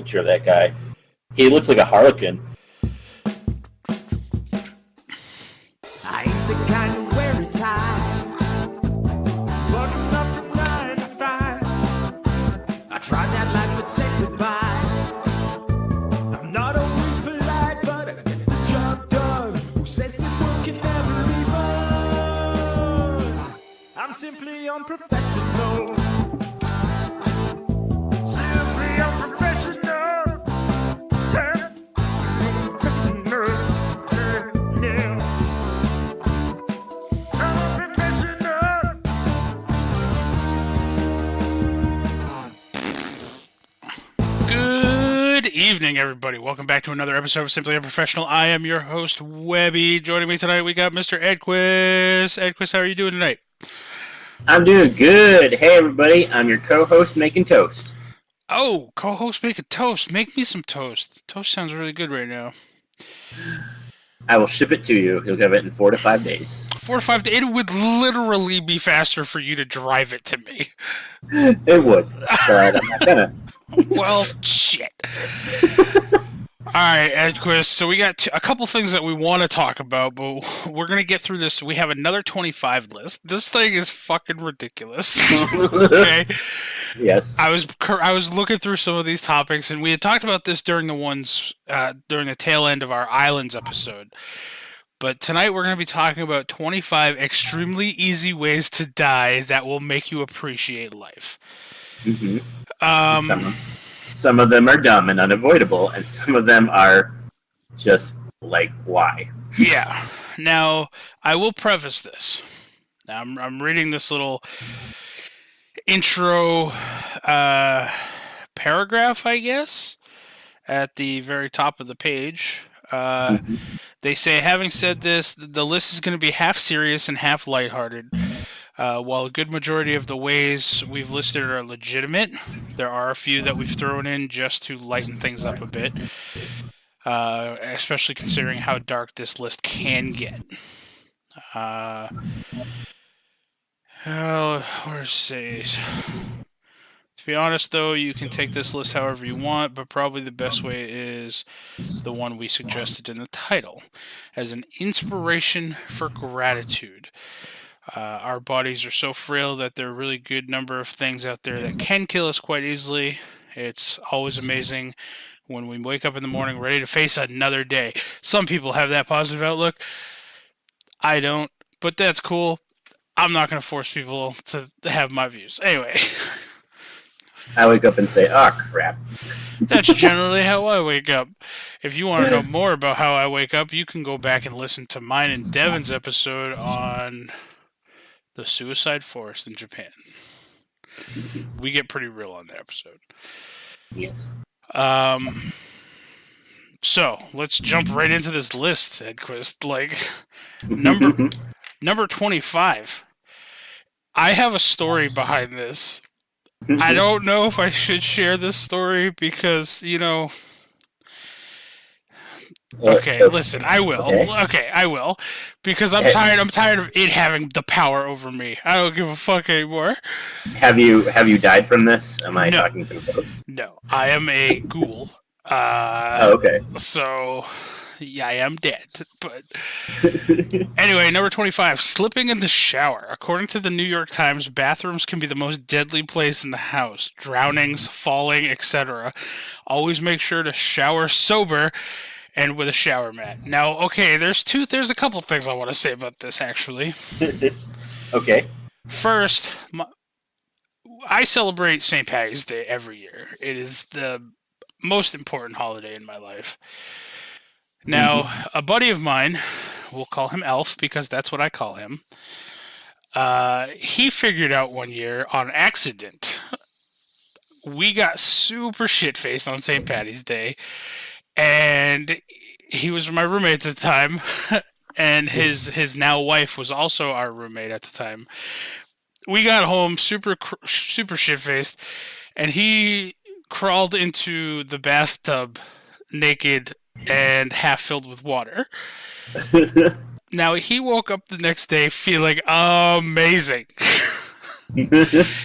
picture of that guy. He looks like a harlequin. I ain't the kind to wear a tie. Working up from 9 to 5. I tried that life but said goodbye. I'm not always polite, but I get the job done. Who says that work can never be fun? I'm simply unprofessional. Simply unprofessional. Good evening, everybody. Welcome back to another episode of Simply Unprofessional. I am your host, Webby. Joining me tonight, we got Mr. Edquist. Edquist, how are you doing tonight? I'm doing good. Hey, everybody. I'm your co-host, Making Toast. Oh, co-host making toast. Make me some toast. Toast sounds really good right now. I will ship it to you. You'll have it in 4 to 5 days. 4 to 5 days. It would literally be faster for you to drive it to me. It would, but I'm not gonna. Well, shit. Alright, Edquist, so we got a couple things that we want to talk about, but we're going to get through this. We have another 25 list. This thing is fucking ridiculous. Okay? Yes. I was looking through some of these topics, and we had talked about this during the tail end of our Islands episode. But tonight we're going to be talking about 25 extremely easy ways to die that will make you appreciate life. Mm-hmm. Some of them are dumb and unavoidable, and some of them are just like, why? Yeah. Now, I will preface this. Now, I'm reading this little intro paragraph, I guess, at the very top of the page. They say, having said this, the list is going to be half serious and half lighthearted. While a good majority of the ways we've listed are legitimate, there are a few that we've thrown in just to lighten things up a bit, especially considering how dark this list can get. Where's says? To be honest, though, you can take this list however you want, but probably the best way is the one we suggested in the title, as an inspiration for gratitude. Our bodies are so frail that there are a really good number of things out there that can kill us quite easily. It's always amazing when we wake up in the morning ready to face another day. Some people have that positive outlook. I don't, but that's cool. I'm not going to force people to have my views. Anyway. I wake up and say, oh, crap. That's generally how I wake up. If you want to know more about how I wake up, you can go back and listen to mine and Devin's episode on the suicide forest in Japan. We get pretty real on that episode. Yes. So let's jump right into this list, Edquist. Like number 25. I have a story behind this. I don't know if I should share this story because, Okay, listen, I will. Okay, I will. Because I'm tired of it having the power over me. I don't give a fuck anymore. Have you died from this? Am I talking to the ghost? No, I am a ghoul. Okay. So, yeah, I am dead. But anyway, number 25, slipping in the shower. According to the New York Times, bathrooms can be the most deadly place in the house. Drownings, falling, etc. Always make sure to shower sober and with a shower mat. Now, okay, there's a couple things I want to say about this, actually. Okay. First, I celebrate St. Patty's Day every year. It is the most important holiday in my life. Now, a buddy of mine, we'll call him Elf because that's what I call him, he figured out one year on accident. We got super shit-faced on St. Patty's Day, and he was my roommate at the time, and his now wife was also our roommate at the time. We got home super shit-faced, and he crawled into the bathtub naked and half filled with water. Now, he woke up the next day feeling amazing.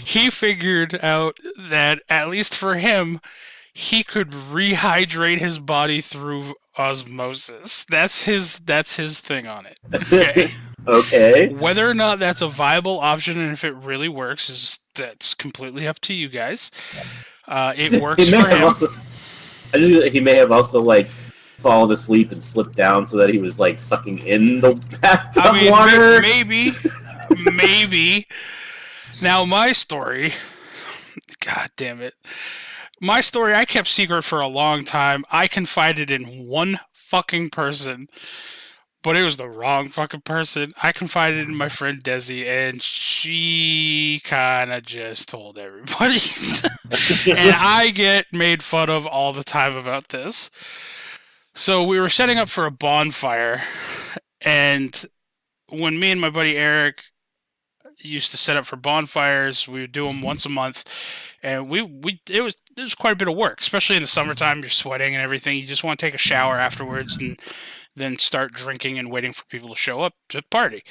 He figured out that, at least for him, he could rehydrate his body through osmosis. That's his thing on it. Okay. Okay. Whether or not that's a viable option and if it really works that's completely up to you guys. It works for him. He may have also like fallen asleep and slipped down so that he was like sucking in the bathtub water. Maybe. Now my story. God damn it. My story I kept secret for a long time. I confided in one fucking person, but it was the wrong fucking person. I confided in my friend Desi, and she kind of just told everybody. And I get made fun of all the time about this. So we were setting up for a bonfire, and when me and my buddy Eric used to set up for bonfires, we would do them once a month, and it was quite a bit of work, especially in the summertime. You're sweating and everything. You just want to take a shower afterwards and then start drinking and waiting for people to show up to party.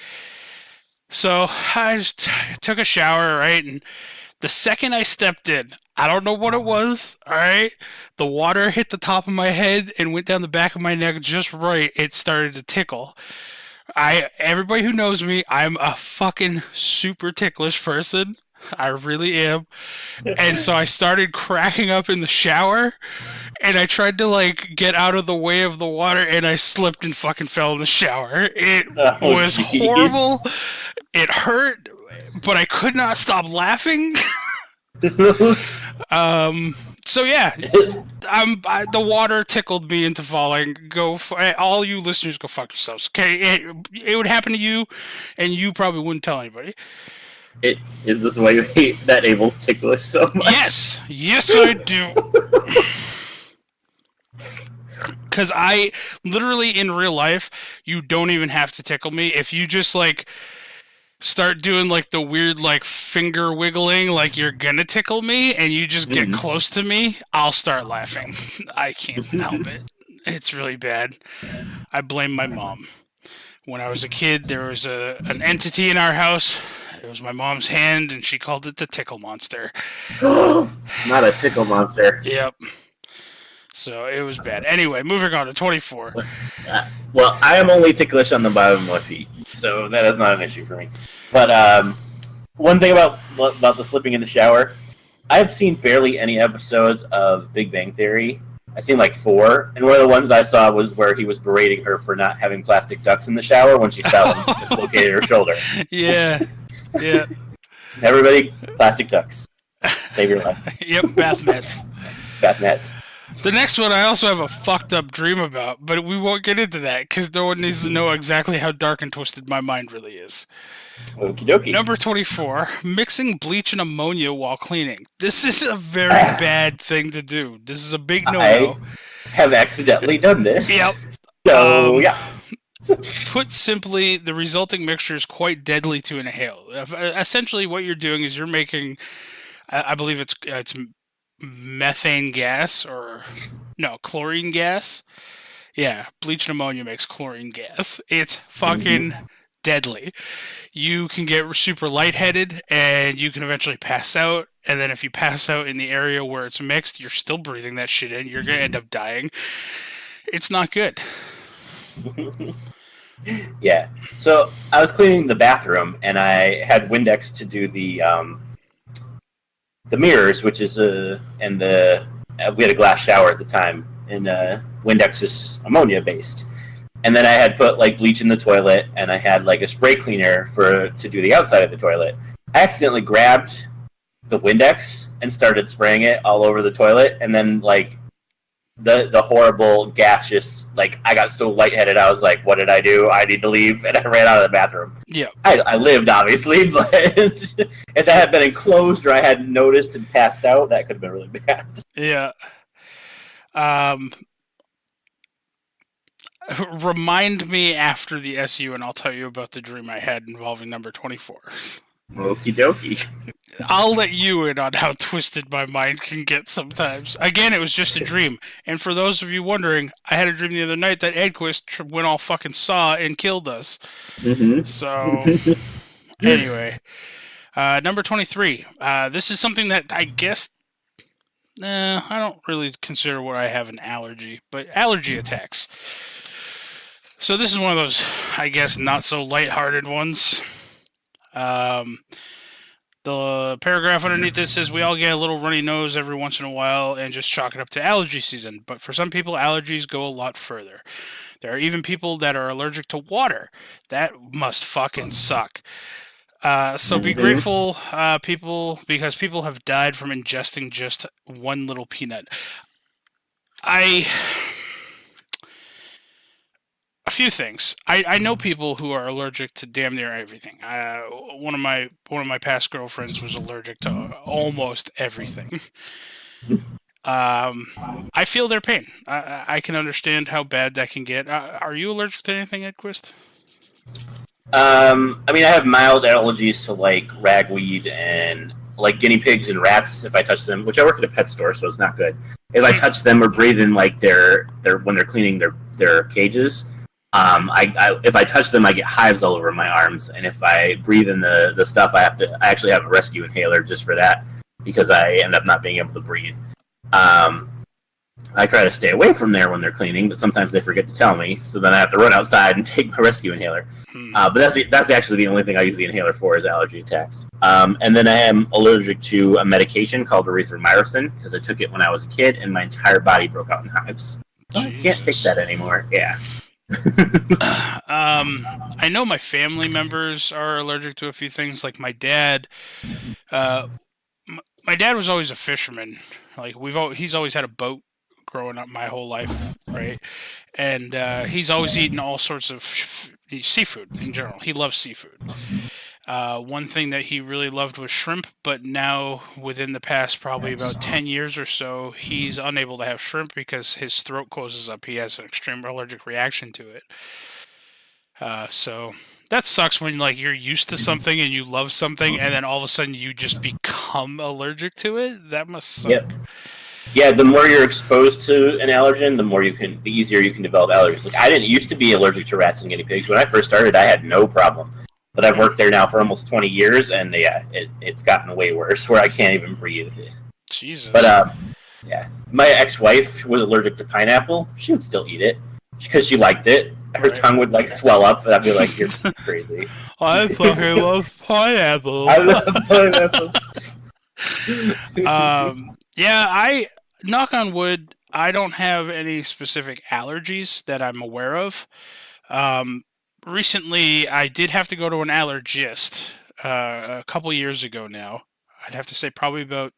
So I just took a shower, right? And the second I stepped in, I don't know what it was, all right? The water hit the top of my head and went down the back of my neck just right. It started to tickle. Everybody who knows me, I'm a fucking super ticklish person. I really am. And so I started cracking up in the shower, and I tried to like get out of the way of the water, and I slipped and fucking fell in the shower. It was horrible. It hurt, but I could not stop laughing. So yeah, the water tickled me into falling. All you listeners, go fuck yourselves. Okay, it would happen to you, and you probably wouldn't tell anybody. Is this why you hate that Abel's ticklish so much? Yes, I do. Because I literally in real life, you don't even have to tickle me if you just like start doing like the weird like finger wiggling like you're gonna tickle me and you just get close to me, I'll start laughing. I can't help it. It's really bad. I blame my mom. When I was a kid, there was an entity in our house. It was my mom's hand, and she called it the tickle monster. Not a tickle monster. Yep. So it was bad. Anyway, moving on to 24. Well, I am only ticklish on the bottom of my feet, so that is not an issue for me. But one thing about the slipping in the shower, I've seen barely any episodes of Big Bang Theory. I've seen like 4, and one of the ones I saw was where he was berating her for not having plastic ducks in the shower when she fell and dislocated her shoulder. Yeah. Everybody, plastic ducks. Save your life. Yep, bath mats. Bath mats. The next one I also have a fucked up dream about, but we won't get into that because no one needs to know exactly how dark and twisted my mind really is. Okie dokie. Number 24, mixing bleach and ammonia while cleaning. This is a very bad thing to do. This is a big no-no. I have accidentally done this. Yep. So, yeah. Put simply, the resulting mixture is quite deadly to inhale. Essentially, what you're doing is you're making, I believe it's methane gas chlorine gas. Yeah, bleach and ammonia makes chlorine gas. It's fucking deadly. You can get super lightheaded, and you can eventually pass out. And then if you pass out in the area where it's mixed, you're still breathing that shit in. You're gonna end up dying. It's not good. Yeah. So I was cleaning the bathroom, and I had Windex to do the mirrors, which is we had a glass shower at the time, and Windex is ammonia based. And then I had put like bleach in the toilet, and I had like a spray cleaner to do the outside of the toilet. I accidentally grabbed the Windex and started spraying it all over the toilet, and then like the horrible gaseous, like I got so lightheaded, I was like, what did I do? I need to leave, and I ran out of the bathroom. Yeah. I lived, obviously, but if that had been enclosed or I hadn't noticed and passed out, that could have been really bad. Yeah. Remind me after the SU, and I'll tell you about the dream I had involving number 24. Okie dokie. I'll let you in on how twisted my mind can get sometimes. Again, it was just a dream. And for those of you wondering, I had a dream the other night that Edquist went all fucking saw and killed us. Mm-hmm. So, anyway. Number 23. This is something that I guess I don't really consider what I have an allergy, but allergy attacks. So this is one of those, I guess, not so lighthearted ones. Um, the paragraph underneath this says we all get a little runny nose every once in a while and just chalk it up to allergy season. But for some people, allergies go a lot further. There are even people that are allergic to water. That must fucking suck. So be grateful, people, because people have died from ingesting just one little peanut. A few things. I know people who are allergic to damn near everything. One of my past girlfriends was allergic to almost everything. I feel their pain. I can understand how bad that can get. Are you allergic to anything, Edquist? I mean, I have mild allergies to like ragweed and like guinea pigs and rats if I touch them. Which I work at a pet store, so it's not good. If I touch them or breathe in like their when they're cleaning their cages, if I touch them, I get hives all over my arms. And if I breathe in the stuff, I actually have a rescue inhaler just for that because I end up not being able to breathe. I try to stay away from there when they're cleaning, but sometimes they forget to tell me, so then I have to run outside and take my rescue inhaler. But that's actually the only thing I use the inhaler for is allergy attacks. And then I am allergic to a medication called erythromycin because I took it when I was a kid, and my entire body broke out in hives. So I can't take that anymore. Yeah. I know my family members are allergic to a few things. Like my dad. My dad was always a fisherman. Like he's always had a boat growing up my whole life, right? And he's always eaten all sorts of seafood in general. He loves seafood. One thing that he really loved was shrimp, but now within the past probably about 10 years or so, he's unable to have shrimp because his throat closes up. He has an extreme allergic reaction to it. So that sucks when like you're used to something and you love something, and then all of a sudden you just become allergic to it. That must suck. Yep. Yeah, the more you're exposed to an allergen, the easier you can develop allergies. Like I didn't used to be allergic to rats and guinea pigs. When I first started, I had no problem. But I've worked there now for almost 20 years, and yeah, it's gotten way worse where I can't even breathe. Jesus. But yeah, my ex-wife was allergic to pineapple. She would still eat it because she liked it. Her tongue would like swell up, and I'd be like, "You're crazy." I fucking love pineapple. I love pineapple. Yeah, I knock on wood. I don't have any specific allergies that I'm aware of. Recently, I did have to go to an allergist a couple years ago now. I'd have to say probably about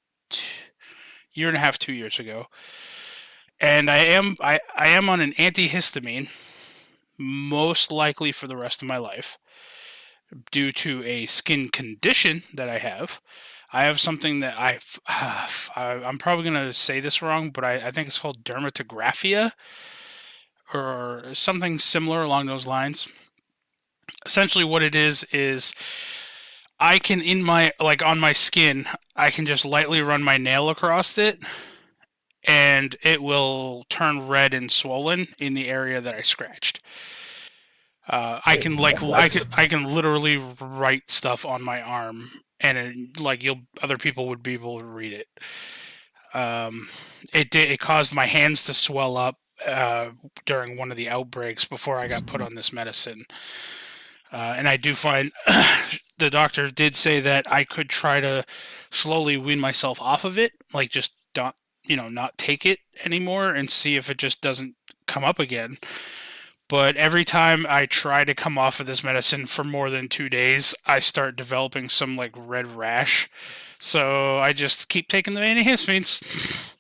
year and a half, 2 years ago. And I am on an antihistamine, most likely for the rest of my life, due to a skin condition that I have. I have something that I'm probably going to say this wrong, but I think it's called dermatographia or something similar along those lines. Essentially what it is I can on my skin, I can just lightly run my nail across it and it will turn red and swollen in the area that I scratched. I can literally write stuff on my arm, and other people would be able to read it. It caused my hands to swell up during one of the outbreaks before I got put on this medicine. And I do find the doctor did say that I could try to slowly wean myself off of it, like just not take it anymore and see if it just doesn't come up again. But every time I try to come off of this medicine for more than 2 days, I start developing some like red rash. So I just keep taking the antihistamines.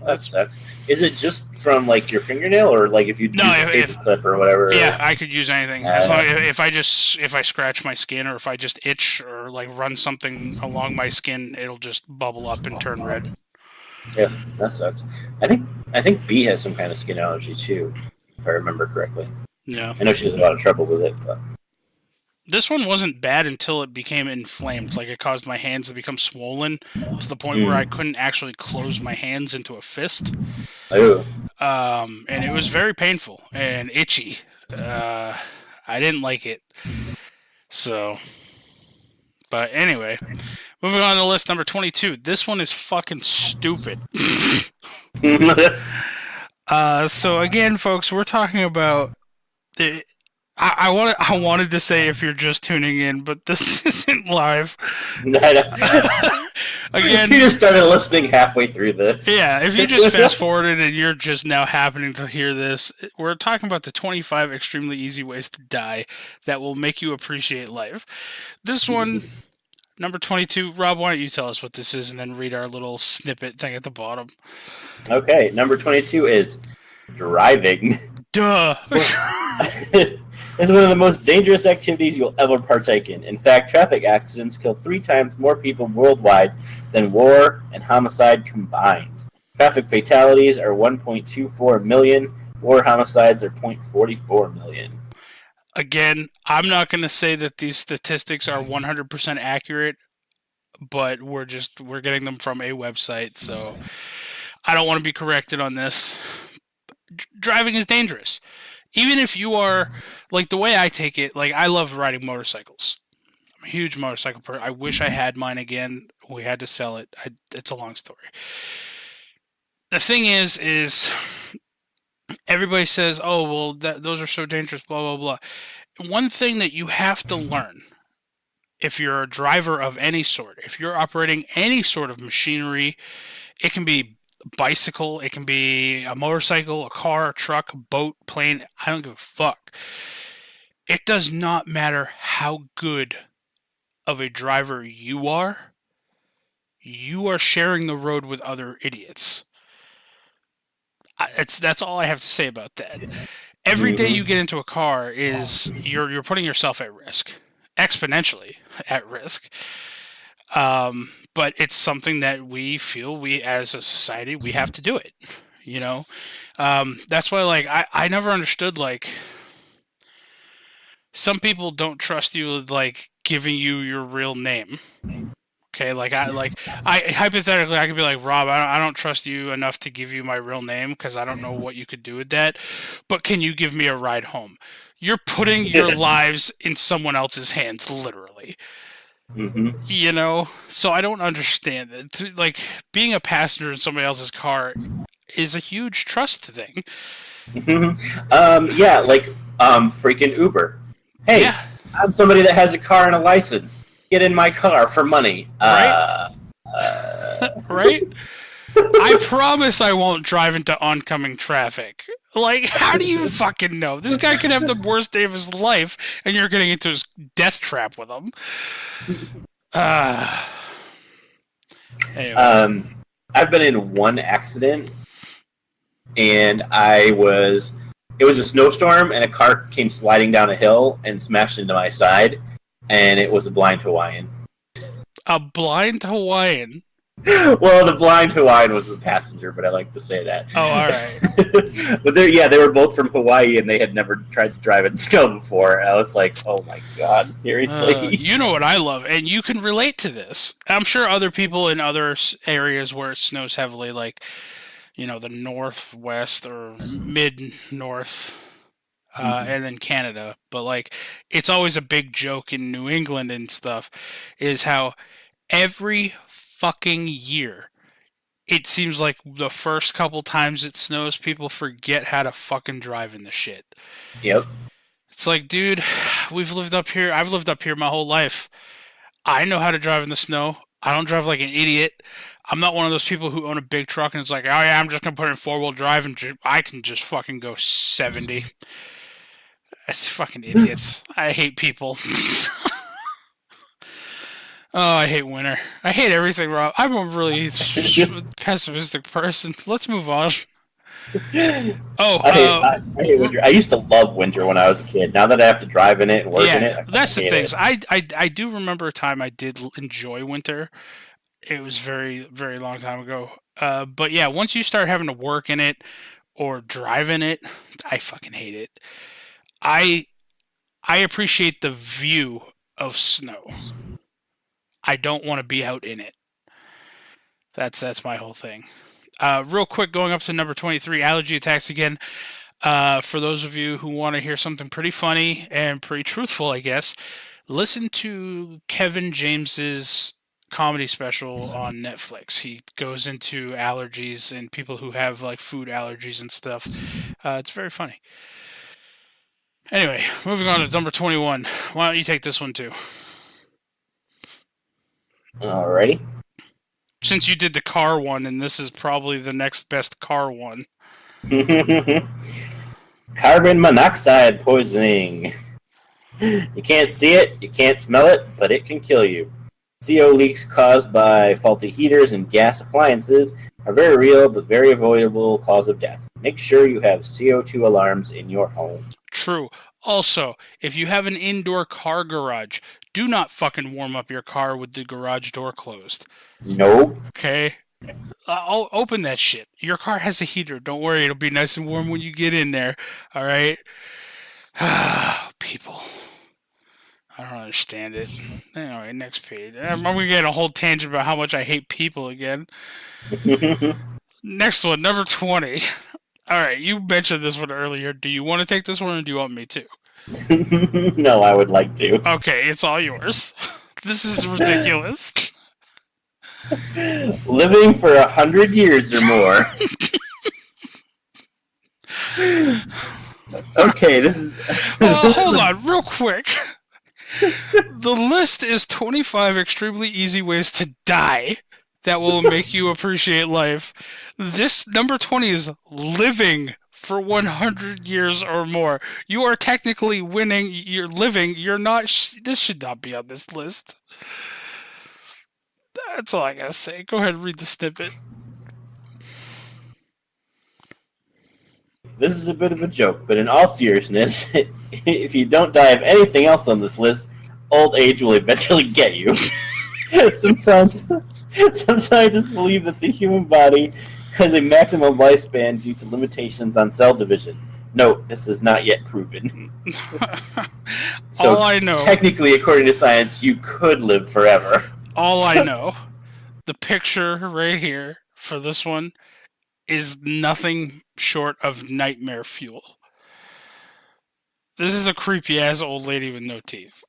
That sucks. Is it just from like your fingernail, or like if you use a paper clip or whatever? Yeah, I could use anything. As long if I scratch my skin, or if I just itch or like run something along my skin, it'll just bubble up and turn red. Yeah, that sucks. I think B has some kind of skin allergy too, if I remember correctly. Yeah. I know she has a lot of trouble with it, but this one wasn't bad until it became inflamed. Like it caused my hands to become swollen to the point where I couldn't actually close my hands into a fist. Oh. And it was very painful and itchy. I didn't like it. So, But anyway, moving on to list number 22. This one is fucking stupid. So again, folks, we're talking about the. I wanted to say if you're just tuning in, but this isn't live. Again, you just started listening halfway through the. Yeah, if you just fast forwarded and you're just now happening to hear this, we're talking about the 25 extremely easy ways to die that will make you appreciate life. This one, number 22, Rob, why don't you tell us what this is and then read our little snippet thing at the bottom. Okay, number 22 is driving. Duh. It's one of the most dangerous activities you'll ever partake in. In fact, traffic accidents kill 3 times more people worldwide than war and homicide combined. Traffic fatalities are 1.24 million. War homicides are 0.44 million. Again, I'm not going to say that these statistics are 100% accurate, but we're getting them from a website, so I don't want to be corrected on this. Driving is dangerous. Even if you are, like, the way I take it, like, I love riding motorcycles. I'm a huge motorcycle person. I wish I had mine again. We had to sell it. It's a long story. The thing is everybody says, oh, well, those are so dangerous, blah, blah, blah. One thing that you have to learn, if you're a driver of any sort, if you're operating any sort of machinery, it can be bicycle, it can be a motorcycle, a car, a truck, a boat, plane, I don't give a fuck. It does not matter how good of a driver you are sharing the road with other idiots. That's all I have to say about that. Every day you get into a car is you're putting yourself at risk, exponentially at risk. But it's something that we feel we as a society we have to do it. You know, that's why like I never understood like some people don't trust you with like giving you your real name. Okay, I hypothetically I could be like, Rob, I don't trust you enough to give you my real name because I don't know what you could do with that. But can you give me a ride home? You're putting your lives in someone else's hands, literally. Mm-hmm. You know, so I don't understand it. Like being a passenger in somebody else's car is a huge trust thing. Yeah, like freaking Uber. Hey, yeah. I'm somebody that has a car and a license. Get in my car for money. Right? Right? I promise I won't drive into oncoming traffic. Like, how do you fucking know? This guy could have the worst day of his life, and you're getting into his death trap with him. Anyway. I've been in one accident, and it was a snowstorm, and a car came sliding down a hill and smashed into my side, and it was a blind Hawaiian. A blind Hawaiian? Well, the blind Hawaiian was the passenger, but I like to say that. Oh, all right. But they were both from Hawaii, and they had never tried to drive in snow before. And I was like, oh my god, seriously? You know what I love, and you can relate to this. I'm sure other people in other areas where it snows heavily, like, you know, the northwest or mid-north, and then Canada. But, like, it's always a big joke in New England and stuff, is how every fucking year, it seems like the first couple times it snows, people forget how to fucking drive in the shit. Yep. It's like, dude, I've lived up here my whole life. I know how to drive in the snow. I don't drive like an idiot. I'm not one of those people who own a big truck and it's like, oh yeah, I'm just gonna put it in 4-wheel drive and I can just fucking go 70. That's fucking idiots. I hate people. Oh, I hate winter. I hate everything, Rob. I'm a really pessimistic person. Let's move on. I hate winter. I used to love winter when I was a kid. Now that I have to drive in it and work in it, that's the thing. I do remember a time I did enjoy winter. It was very, very long time ago. But yeah, once you start having to work in it or drive in it, I fucking hate it. I appreciate the view of snow. I don't want to be out in it. That's my whole thing. Real quick, going up to number 23, allergy attacks again. For those of you who want to hear something pretty funny and pretty truthful, I guess, Listen to Kevin James's comedy special on Netflix. He goes into allergies and people who have like food allergies and stuff. It's very funny. Anyway, moving on to number 21. Why don't you take this one too? Alrighty. Since you did the car one, and this is probably the next best car one. Carbon monoxide poisoning. You can't see it, you can't smell it, but it can kill you. CO leaks caused by faulty heaters and gas appliances are very real but very avoidable cause of death. Make sure you have CO2 alarms in your home. True. Also, if you have an indoor car garage, do not fucking warm up your car with the garage door closed. Nope. Okay? I'll open that shit. Your car has a heater. Don't worry, it'll be nice and warm when you get in there. All right? People. I don't understand it. Anyway, next page. I'm going to get a whole tangent about how much I hate people again. Next one, number 20. All right, you mentioned this one earlier. Do you want to take this one or do you want me to? No, I would like to. Okay, it's all yours. This is ridiculous. Living for 100 years or more. Okay, this is... Hold on, real quick. The list is 25 extremely easy ways to die that will make you appreciate life. This number 20 is living for 100 years or more. You are technically winning. You're living. You're not. This should not be on this list. That's all I gotta say. Go ahead and read the snippet. This is a bit of a joke, but in all seriousness, if you don't die of anything else on this list, old age will eventually get you. Some scientists believe that the human body has a maximum lifespan due to limitations on cell division. Note, this is not yet proven. So all I know, technically, according to science, you could live forever. All I know, the picture right here for this one is nothing short of nightmare fuel. This is a creepy-ass old lady with no teeth.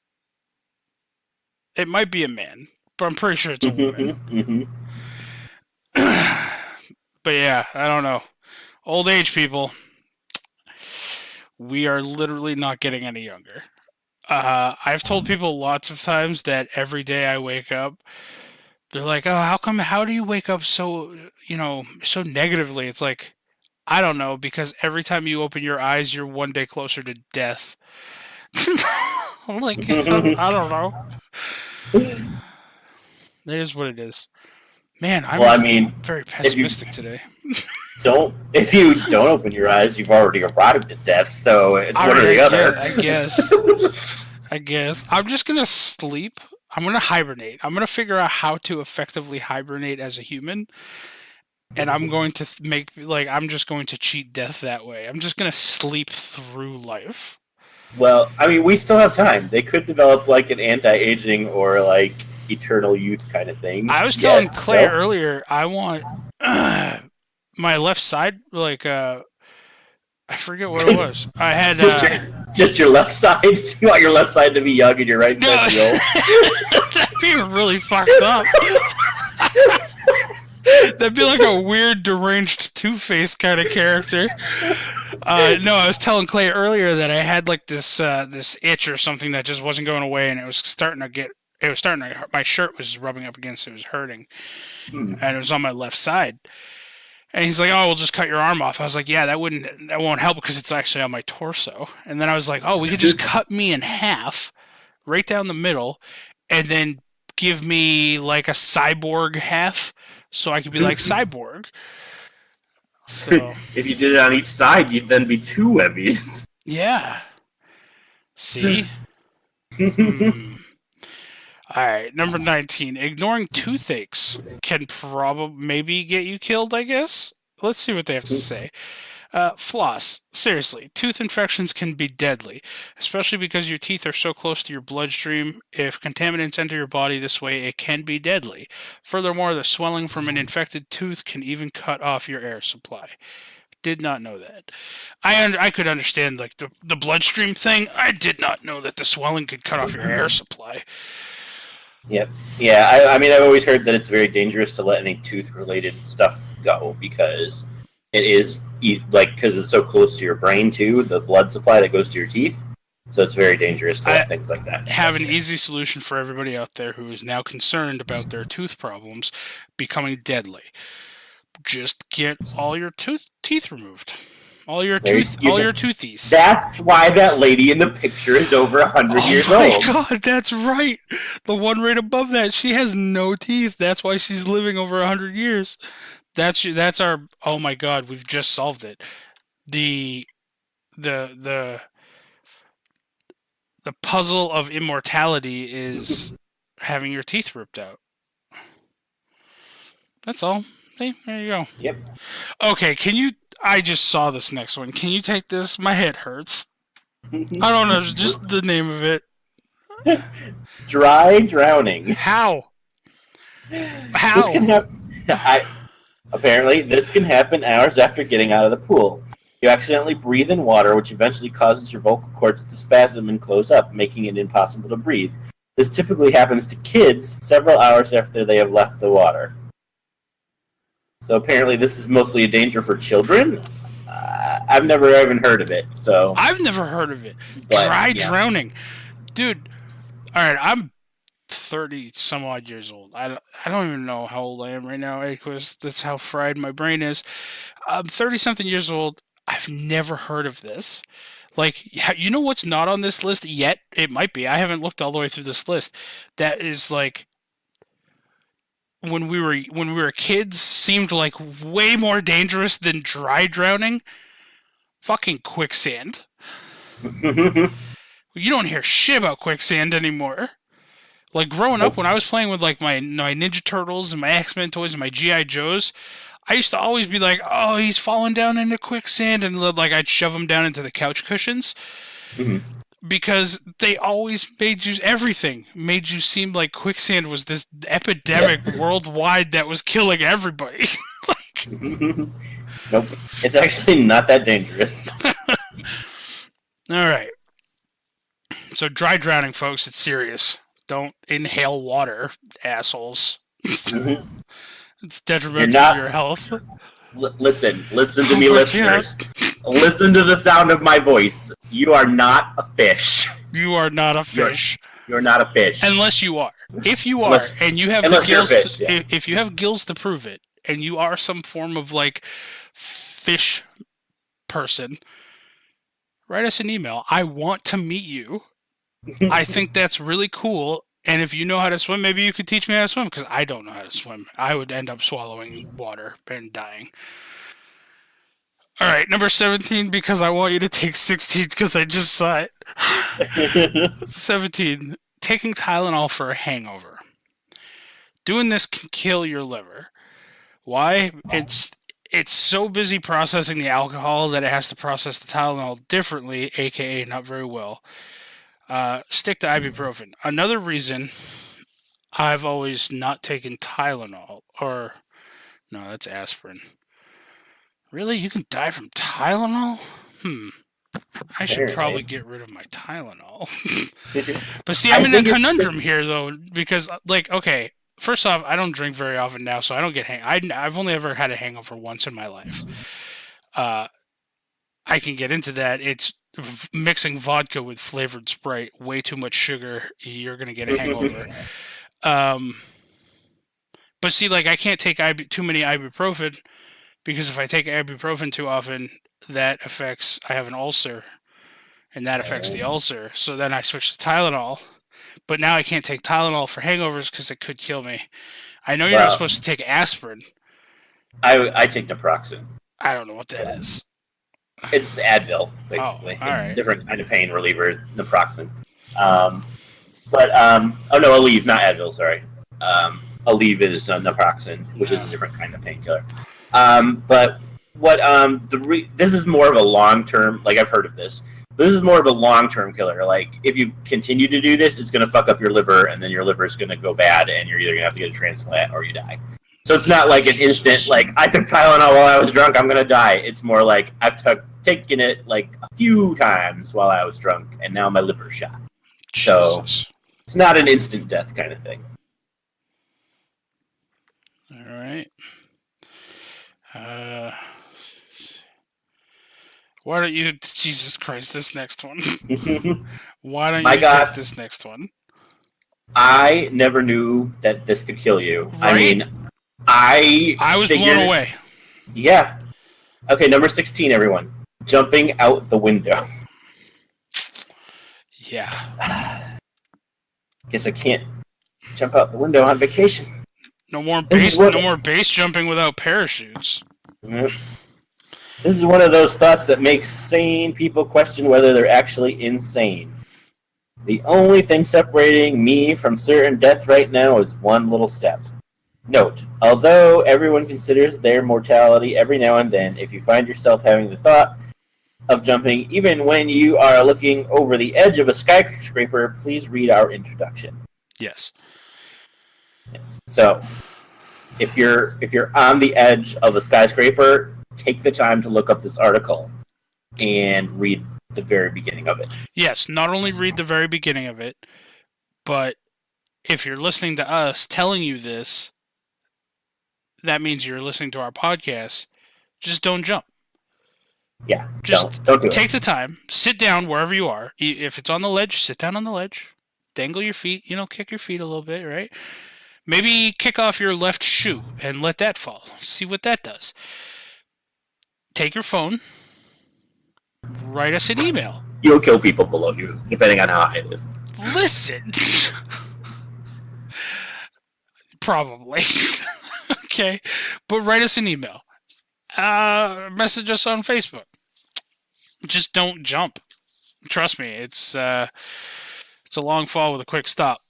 It might be a man, but I'm pretty sure it's a woman. But yeah, I don't know. Old age people, we are literally not getting any younger. I've told people lots of times that every day I wake up, they're like, "Oh, how do you wake up so negatively?" It's like, I don't know, because every time you open your eyes, you're one day closer to death. I'm like, I don't know. It is what it is. Man, I'm very pessimistic today. If you don't open your eyes, you've already arrived at death, so it's one or the other. I guess. I'm just going to sleep. I'm going to hibernate. I'm going to figure out how to effectively hibernate as a human. And I'm going to I'm just going to cheat death that way. I'm just going to sleep through life. Well, we still have time. They could develop like an anti-aging or like eternal youth kind of thing. I was telling Clay earlier, I want my left side, I forget what it was. I had just your left side. You want your left side to be young and your right side to be old. That'd be really fucked up. That'd be like a weird, deranged Two-Face kind of character. No, I was telling Clay earlier that I had like this itch or something that just wasn't going away, and it was starting to hurt. My shirt was rubbing up against it. It was hurting. And it was on my left side. And he's like, "Oh, we'll just cut your arm off." I was like, "Yeah, that won't help because it's actually on my torso." And then I was like, "Oh, we could just cut me in half, right down the middle, and then give me like a cyborg half, so I could be like Cyborg." So if you did it on each side, you'd then be two Webbies. Yeah. See? All right, number 19. Ignoring toothaches can maybe get you killed, I guess. Let's see what they have to say. Floss. Seriously, tooth infections can be deadly, especially because your teeth are so close to your bloodstream. If contaminants enter your body this way, it can be deadly. Furthermore, the swelling from an infected tooth can even cut off your air supply. Did not know that. I could understand like the bloodstream thing. I did not know that the swelling could cut off your air supply. Yep. Yeah, I mean, I've always heard that it's very dangerous to let any tooth-related stuff go because it is, like, because it's so close to your brain, too, the blood supply that goes to your teeth. So it's very dangerous to let things like that. Have an easy solution for everybody out there who is now concerned about their tooth problems becoming deadly. Just get all your teeth removed. All your toothies. That's why that lady in the picture is over 100 years old. Oh my god, that's right. The one right above that, she has no teeth. That's why she's living over 100 years. That's our. Oh my god, we've just solved it. The puzzle of immortality is having your teeth ripped out. That's all. See, there you go. Yep. Okay, I just saw this next one. Can you take this? My head hurts. I don't know, just the name of it. Dry drowning. How? This can happen. Apparently, this can happen hours after getting out of the pool. You accidentally breathe in water, which eventually causes your vocal cords to spasm and close up, making it impossible to breathe. This typically happens to kids several hours after they have left the water. So apparently this is mostly a danger for children. I've never even heard of it. So I've never heard of it. Dry drowning. Dude, all right, I'm 30 some odd years old. I don't even know how old I am right now, Edquist. That's how fried my brain is. I'm 30 something years old. I've never heard of this. Like, you know what's not on this list yet? It might be. I haven't looked all the way through this list. That is like when we were kids seemed like way more dangerous than dry drowning. Fucking quicksand. You don't hear shit about quicksand anymore. Like growing up, when I was playing with like my Ninja Turtles and my X-Men toys and my G.I. Joes, I used to always be like, "Oh, he's falling down into quicksand," and like I'd shove him down into the couch cushions. Mm-hmm. Because they always made you seem like quicksand was this epidemic worldwide that was killing everybody. Like, nope, it's actually not that dangerous. All right. So dry drowning, folks, it's serious. Don't inhale water, assholes. Mm-hmm. It's detrimental to your health. Listen to me, listeners. Listen to the sound of my voice. You are not a fish. You are not a fish. You're not a fish. Unless you are. If you are, and you have the gills, if you have gills to prove it, and you are some form of like fish person, write us an email. I want to meet you. I think that's really cool. And if you know how to swim, maybe you could teach me how to swim, because I don't know how to swim. I would end up swallowing water and dying. All right, number 17, because I want you to take 16, because I just saw it. 17, taking Tylenol for a hangover. Doing this can kill your liver. Why? It's so busy processing the alcohol that it has to process the Tylenol differently, aka not very well. Stick to ibuprofen. Another reason I've always not taken Tylenol, or no, that's aspirin. Really? You can die from Tylenol? I should probably get rid of my Tylenol. But see, I'm in a conundrum here, though, because, like, okay, first off, I don't drink very often now, so I don't get I've only ever had a hangover once in my life. I can get into that. It's mixing vodka with flavored Sprite, way too much sugar, you're going to get a hangover. But see, like, I can't take too many ibuprofen, because if I take ibuprofen too often, I have an ulcer, and that affects the ulcer. So then I switch to Tylenol, but now I can't take Tylenol for hangovers because it could kill me. I know you're not supposed to take aspirin. I take naproxen. I don't know what that is. It's Advil, basically. Oh, all right. Different kind of pain reliever, naproxen. Aleve, not Advil, sorry. Aleve is naproxen, which is a different kind of painkiller. But what this is more of a long-term, like, I've heard of this, but this is more of a long-term killer. Like, if you continue to do this, it's going to fuck up your liver, and then your liver is going to go bad, and you're either going to have to get a transplant or you die. So it's not like an instant, like, I took Tylenol while I was drunk, I'm going to die. It's more like I've taken it like a few times while I was drunk, and now my liver's shot. So Jesus. it's not an instant death kind of thing. All right. Why don't you... Jesus Christ, this next one. Why don't you take this next one? I never knew that this could kill you. Right? I mean, I was blown away. Yeah. Okay, number 16, everyone. Jumping out the window. Yeah. Guess I can't jump out the window on vacation. No more base jumping without parachutes. Mm-hmm. This is one of those thoughts that makes sane people question whether they're actually insane. The only thing separating me from certain death right now is one little step. Note, although everyone considers their mortality every now and then, if you find yourself having the thought of jumping even when you are looking over the edge of a skyscraper, please read our introduction. Yes. So, if you're on the edge of a skyscraper, take the time to look up this article and read the very beginning of it. Yes, not only read the very beginning of it, but if you're listening to us telling you this, that means you're listening to our podcast. Just don't jump. Yeah, just don't do take the time, sit down wherever you are. If it's on the ledge, sit down on the ledge, dangle your feet, kick your feet a little bit, right? Maybe kick off your left shoe and let that fall. See what that does. Take your phone, write us an email. You'll kill people below you, depending on how high it is. Listen. Probably. Okay. But write us an email. Message us on Facebook. Just don't jump. Trust me, it's a long fall with a quick stop.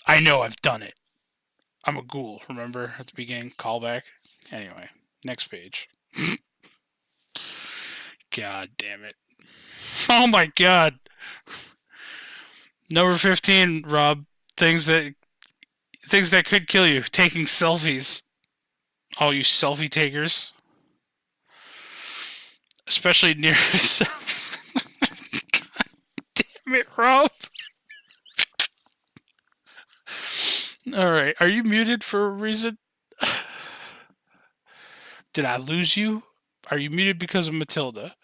I know I've done it. I'm a ghoul, remember at the beginning? Callback. Anyway, next page. God damn it. Oh my god. Number 15, Rob. Things that could kill you. Taking selfies. All you selfie takers. Especially near yourself. God damn it, Rob. Alright, are you muted for a reason? Did I lose you? Are you muted because of Matilda?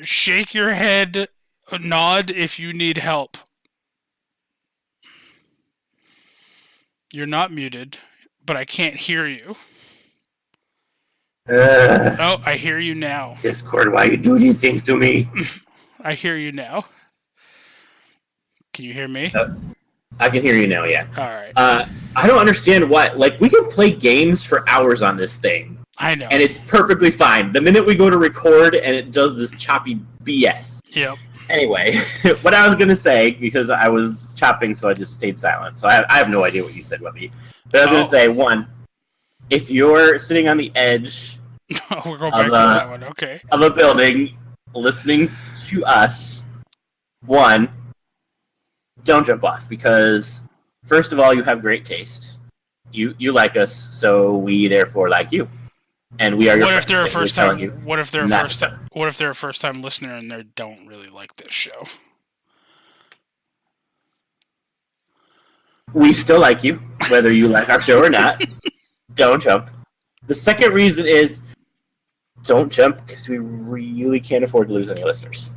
Shake your head, nod if you need help. You're not muted, but I can't hear you. Oh, I hear you now. Discord, why you do these things to me? I hear you now. Can you hear me? I can hear you now, yeah. Alright. I don't understand why. Like, we can play games for hours on this thing. I know. And it's perfectly fine. The minute we go to record and it does this choppy BS. Yep. Anyway, what I was going to say, because I was chopping, so I just stayed silent. So I have no idea what you said, Webby. But I was going to say, one, if you're sitting on the edge we're going back to that one, okay. of a building, listening to us, one, don't jump off, because first of all, you have great taste. You like us, so we therefore like you. And we are your friends. What if they're a first time listener and they don't really like this show? We still like you, whether you like our show or not. Don't jump. The second reason is don't jump because we really can't afford to lose any listeners.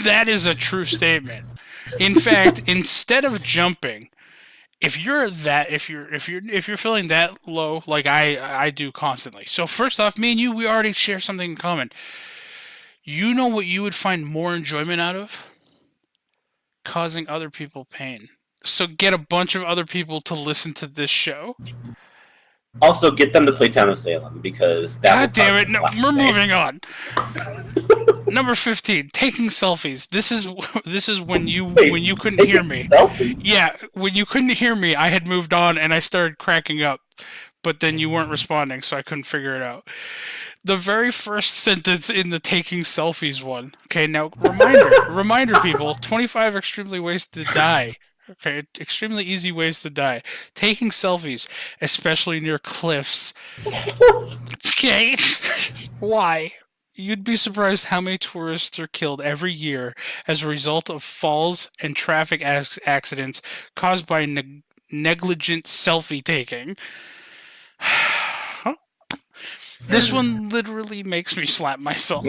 That is a true statement. In fact, instead of jumping, if you're feeling that low, like I do constantly. So first off, me and you, we already share something in common. You know what you would find more enjoyment out of? Causing other people pain. So get a bunch of other people to listen to this show. Also, get them to play Town of Salem, because that. God damn it! No, we're moving on. Number 15, taking selfies. This is when you couldn't hear me. Selfies? Yeah, when you couldn't hear me, I had moved on and I started cracking up, but then you weren't responding, so I couldn't figure it out. The very first sentence in the taking selfies one. Okay, now reminder people, 25 extremely ways to die. Okay, extremely easy ways to die. Taking selfies, especially near cliffs. Okay, why? You'd be surprised how many tourists are killed every year as a result of falls and traffic accidents caused by negligent selfie taking. This one literally makes me slap myself.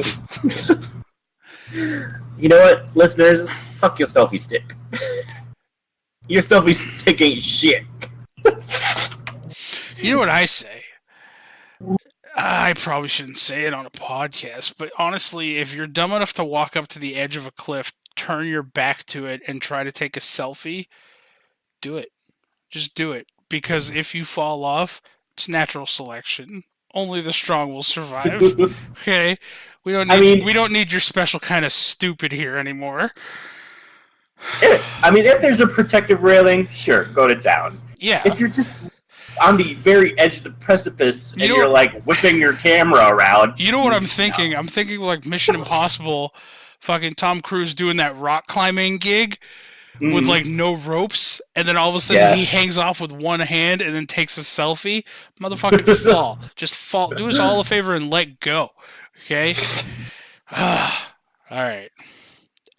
You know what, listeners? Fuck your selfie stick. Your selfie stick ain't shit. You know what I say? I probably shouldn't say it on a podcast, but honestly, if you're dumb enough to walk up to the edge of a cliff, turn your back to it, and try to take a selfie, do it. Just do it. Because if you fall off, it's natural selection. Only the strong will survive. Okay? We don't need your special kind of stupid here anymore. If there's a protective railing, sure, go to town. Yeah. If you're just on the very edge of the precipice and you're like whipping your camera around. You know what I'm thinking? I'm thinking like Mission Impossible, fucking Tom Cruise doing that rock climbing gig with like no ropes, and then all of a sudden he hangs off with one hand and then takes a selfie. Motherfucking fall. Just fall. Do us all a favor and let go. Okay? Alright.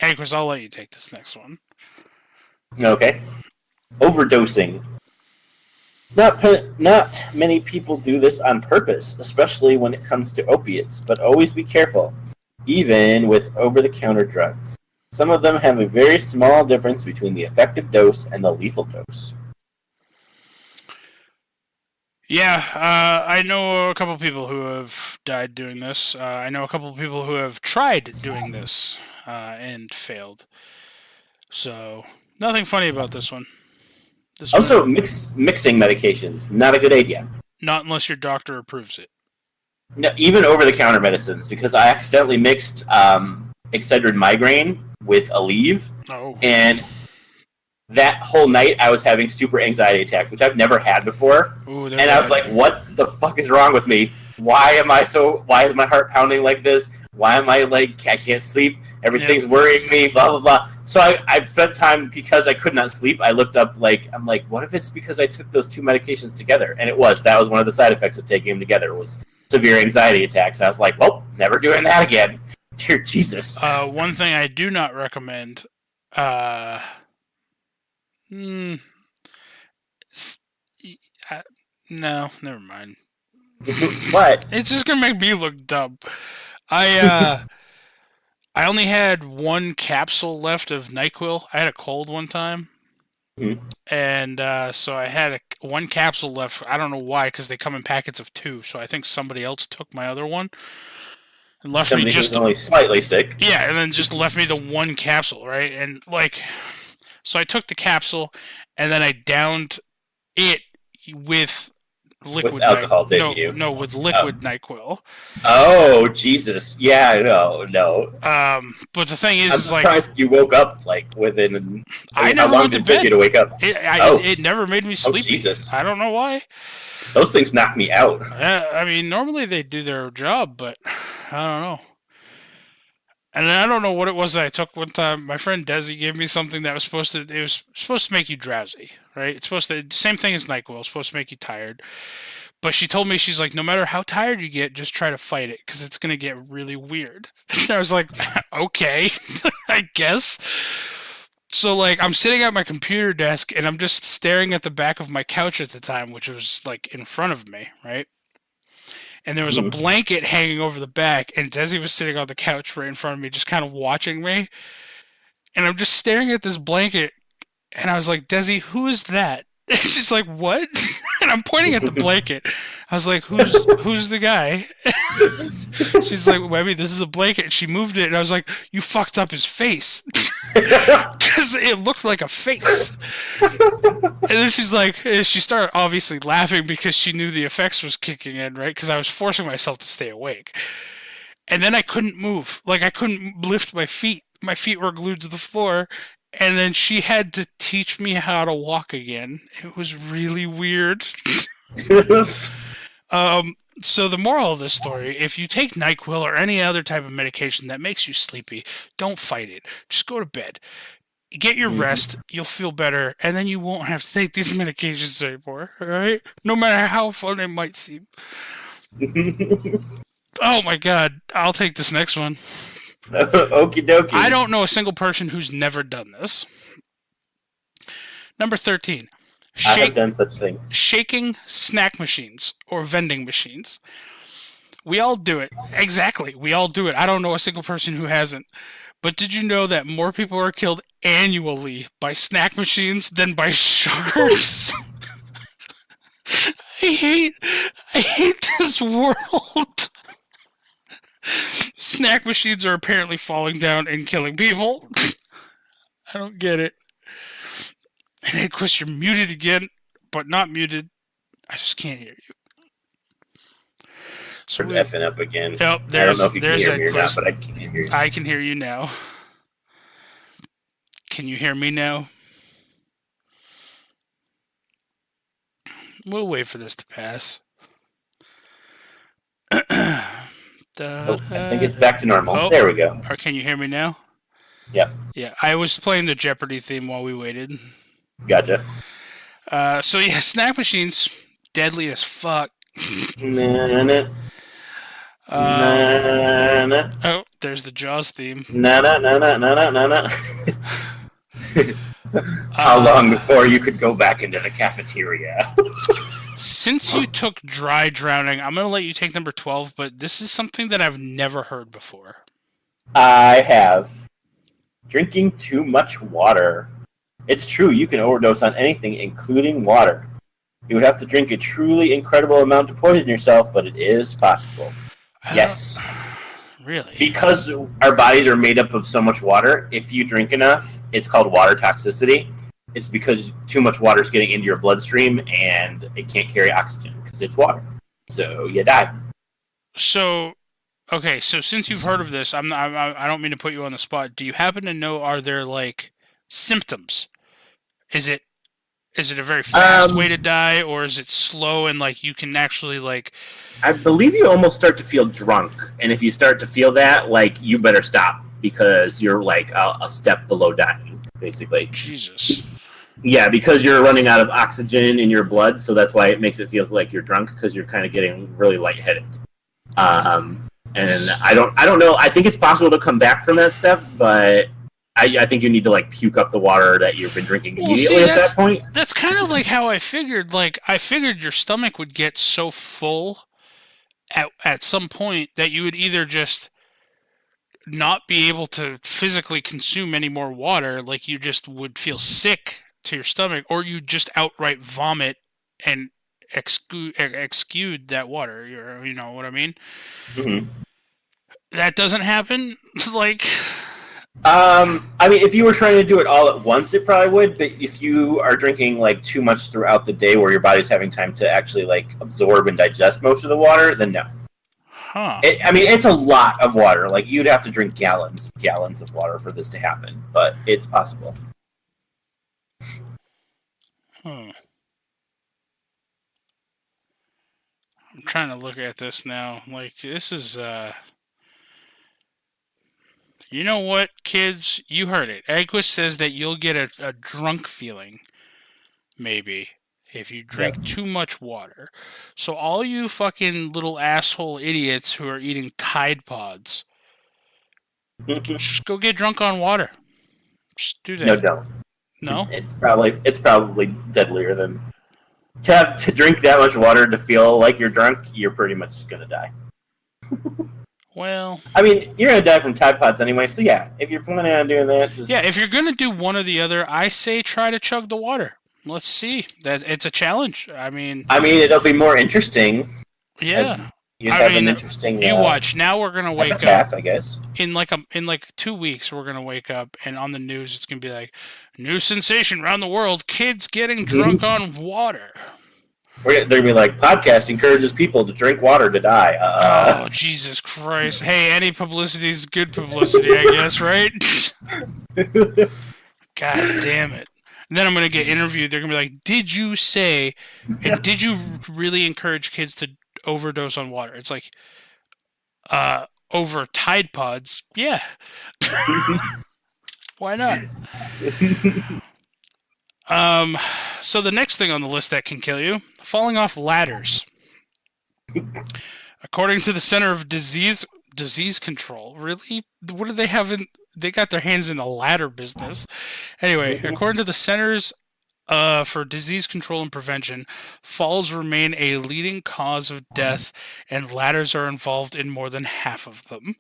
Edquist, I'll let you take this next one. Okay. Overdosing. Not many people do this on purpose, especially when it comes to opiates, but always be careful, even with over-the-counter drugs. Some of them have a very small difference between the effective dose and the lethal dose. Yeah, I know a couple people who have died doing this. I know a couple of people who have tried doing this and failed. So, nothing funny about this one. Also, mixing medications, not a good idea. Not unless your doctor approves it. No, even over-the-counter medicines, because I accidentally mixed Excedrin migraine with Aleve, and that whole night I was having super anxiety attacks, which I've never had before. And I was like, what the fuck is wrong with me? Why is my heart pounding like this? Why am I like, I can't sleep? Everything's worrying me, blah, blah, blah. So I spent time, because I could not sleep, I looked up, I'm like, what if it's because I took those two medications together? And that was one of the side effects of taking them together, was severe anxiety attacks. I was like, well, never doing that again. Dear Jesus. One thing I do not recommend, no, never mind. What? It's just gonna make me look dumb. I only had one capsule left of NyQuil. I had a cold one time, and so I had one capsule left. I don't know why, because they come in packets of 2. So I think somebody else took my other one and left me just only slightly sick. Yeah, and then just left me the one capsule, right? And so I took the capsule, and then I downed it with liquid alcohol, didn't you? No, with liquid NyQuil. Oh, Jesus. Yeah, no. But the thing is, I'm surprised you woke up within. How long did it take you to wake up? It never made me sleepy. Oh, Jesus. I don't know why. Those things knock me out. I mean, normally they do their job, but I don't know. And I don't know what it was that I took one time. My friend Desi gave me something that was supposed to make you drowsy, right? It's same thing as NyQuil. It's supposed to make you tired. But she told me, she's like, no matter how tired you get, just try to fight it, because it's going to get really weird. And I was like, okay, I guess. So, I'm sitting at my computer desk, and I'm just staring at the back of my couch at the time, which was, in front of me, right? And there was a blanket hanging over the back, and Desi was sitting on the couch right in front of me, just kind of watching me. And I'm just staring at this blanket, and I was like, Desi, who is that? And she's like, what? And I'm pointing at the blanket. I was like, who's the guy? She's like, Webby, this is a blanket. And she moved it, and I was like, you fucked up his face. Because it looked like a face. And then she started obviously laughing, because she knew the effects was kicking in, right? Because I was forcing myself to stay awake. And then I couldn't move. I couldn't lift my feet. My feet were glued to the floor. And then she had to teach me how to walk again. It was really weird. So the moral of this story, if you take NyQuil or any other type of medication that makes you sleepy, don't fight it. Just go to bed. get your rest, you'll feel better, and then you won't have to take these medications anymore, alright? No matter how fun it might seem. Oh my god, I'll take this next one. Okie dokie. I don't know a single person who's never done this. Number 13. I have done such thing. Shaking snack machines or vending machines. We all do it. Exactly. We all do it. I don't know a single person who hasn't. But did you know that more people are killed annually by snack machines than by sharks? I hate this world. Snack machines are apparently falling down and killing people. I don't get it. And Edquist, you're muted again, but not muted. I just can't hear you. So we're effing up again. Yep, I don't know if you can hear me or not, Edquist. but I can't hear you. I can hear you now. Can you hear me now? We'll wait for this to pass. I think it's back to normal. Oh, there we go. Or can you hear me now? Yep. Yeah, I was playing the Jeopardy theme while we waited. Gotcha. So yeah, snack machines, deadly as fuck. Na-na. Na-na. Oh, there's the Jaws theme. Na-na. How long before you could go back into the cafeteria? Since you took dry drowning, I'm going to let you take number 12, but this is something that I've never heard before. I have. Drinking too much water. It's true, you can overdose on anything, including water. You would have to drink a truly incredible amount to poison yourself, but it is possible. Yes. Really? Because our bodies are made up of so much water, if you drink enough, it's called water toxicity. It's because too much water is getting into your bloodstream and it can't carry oxygen because it's water. So you die. So, okay, so since you've heard of this, I don't mean to put you on the spot. Do you happen to know, are there like symptoms? Is it a very fast way to die, or is it slow and like you can actually like? I believe you almost start to feel drunk, and if you start to feel that, like you better stop because you're like a step below dying, basically. Jesus. Yeah, because you're running out of oxygen in your blood, so that's why it makes it feel like you're drunk because you're kind of getting really lightheaded. And I don't know. I think it's possible to come back from that step, but I think you need to like puke up the water that you've been drinking immediately at that point. That's kind of like how I figured. Like I figured your stomach would get so full at some point that you would either just not be able to physically consume any more water, like you just would feel sick to your stomach, or you just outright vomit and exude that water. You know what I mean? Mm-hmm. That doesn't happen. Like, I mean, if you were trying to do it all at once, it probably would. But if you are drinking like too much throughout the day, where your body's having time to actually like absorb and digest most of the water, then no. Huh? I mean, it's a lot of water. Like you'd have to drink gallons of water for this to happen, but it's possible. I'm trying to look at this now. Like, this is, you know what, kids? You heard it. Edquist says that you'll get a drunk feeling, maybe, if you drink too much water. So all you fucking little asshole idiots who are eating Tide Pods, just go get drunk on water. Just do that. No, don't. No? It's probably deadlier than to drink that much water to feel like you're drunk. You're pretty much gonna die. Well, I mean, you're gonna die from Tide Pods anyway. So yeah, if you're planning on doing that, just... yeah. If you're gonna do one or the other, I say try to chug the water. Let's see. That it's a challenge. I mean, it'll be more interesting. Yeah. You have an interesting. You watch. Now we're gonna wake epitaph, up. I guess. In like 2 weeks, we're gonna wake up, and on the news, it's gonna be like, new sensation around the world: kids getting drunk on water. They're gonna be like, podcast encourages people to drink water to die. Oh, Jesus Christ! Hey, any publicity is good publicity, I guess, right? God damn it! And then I'm gonna get interviewed. They're gonna be like, "Did you say? And did you really encourage kids to overdose on water?" It's like, over Tide Pods, yeah. Why not? So the next thing on the list that can kill you, falling off ladders. According to the Center of Disease Control, really? What do they have in? They got their hands in the ladder business. Anyway, according to the Centers for Disease Control and Prevention, falls remain a leading cause of death, and ladders are involved in more than half of them.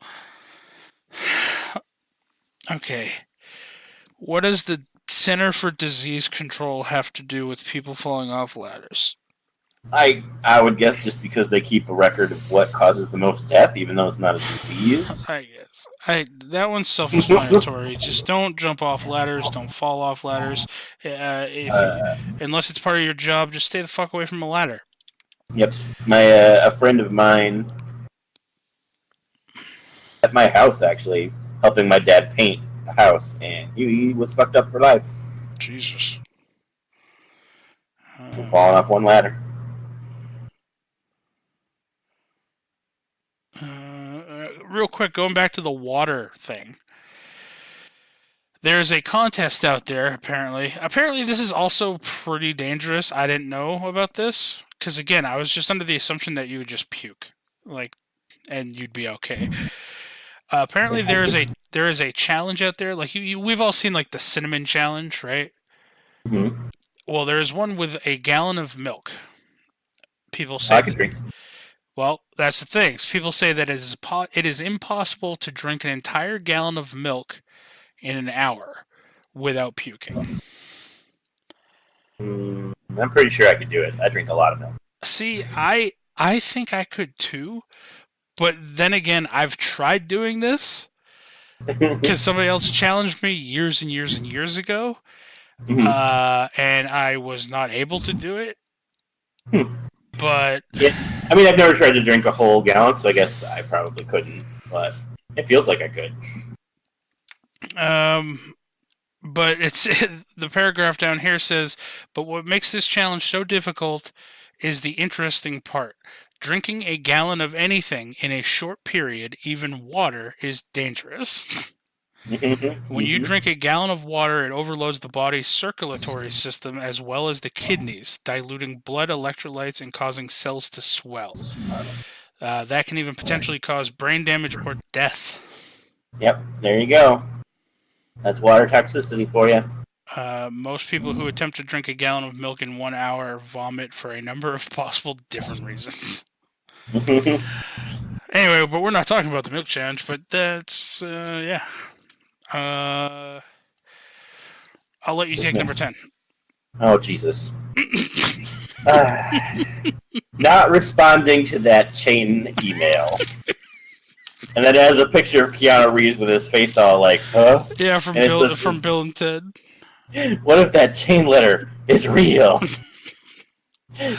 Okay. What does the Center for Disease Control have to do with people falling off ladders? I would guess just because they keep a record of what causes the most death, even though it's not a disease. I guess. That one's self-explanatory. Just don't jump off ladders. Don't fall off ladders. Unless it's part of your job, just stay the fuck away from a ladder. Yep. A friend of mine at my house, actually, helping my dad paint a house, and he was fucked up for life. Jesus. From falling off one ladder. Real quick, going back to the water thing. There's a contest out there, apparently. Apparently, this is also pretty dangerous. I didn't know about this. Because, again, I was just under the assumption that you would just puke. And you'd be okay. Apparently, there is a challenge out there. Like, we've all seen, like, the cinnamon challenge, right? Mm-hmm. Well, there's one with a gallon of milk. People say... I can drink. Well, that's the thing. People say that it is impossible to drink an entire gallon of milk in an hour without puking. I'm pretty sure I could do it. I drink a lot of milk. See, I think I could too, but then again, I've tried doing this because somebody else challenged me years and years and years ago, and I was not able to do it. But yeah, I mean, I've never tried to drink a whole gallon, so I guess I probably couldn't. But it feels like I could. But the paragraph down here says, but what makes this challenge so difficult is the interesting part. Drinking a gallon of anything in a short period, even water, is dangerous. When you drink a gallon of water, it overloads the body's circulatory system as well as the kidneys, diluting blood electrolytes and causing cells to swell. That can even potentially cause brain damage or death. Yep, there you go. That's water toxicity for you. Most people who attempt to drink a gallon of milk in 1 hour vomit for a number of possible different reasons. Anyway, but we're not talking about the milk challenge, but that's, yeah. I'll let you take number 10. Oh, Jesus. Not responding to that chain email. And then it has a picture of Keanu Reeves with his face all like, huh? Yeah, from Bill and Ted. What if that chain letter is real?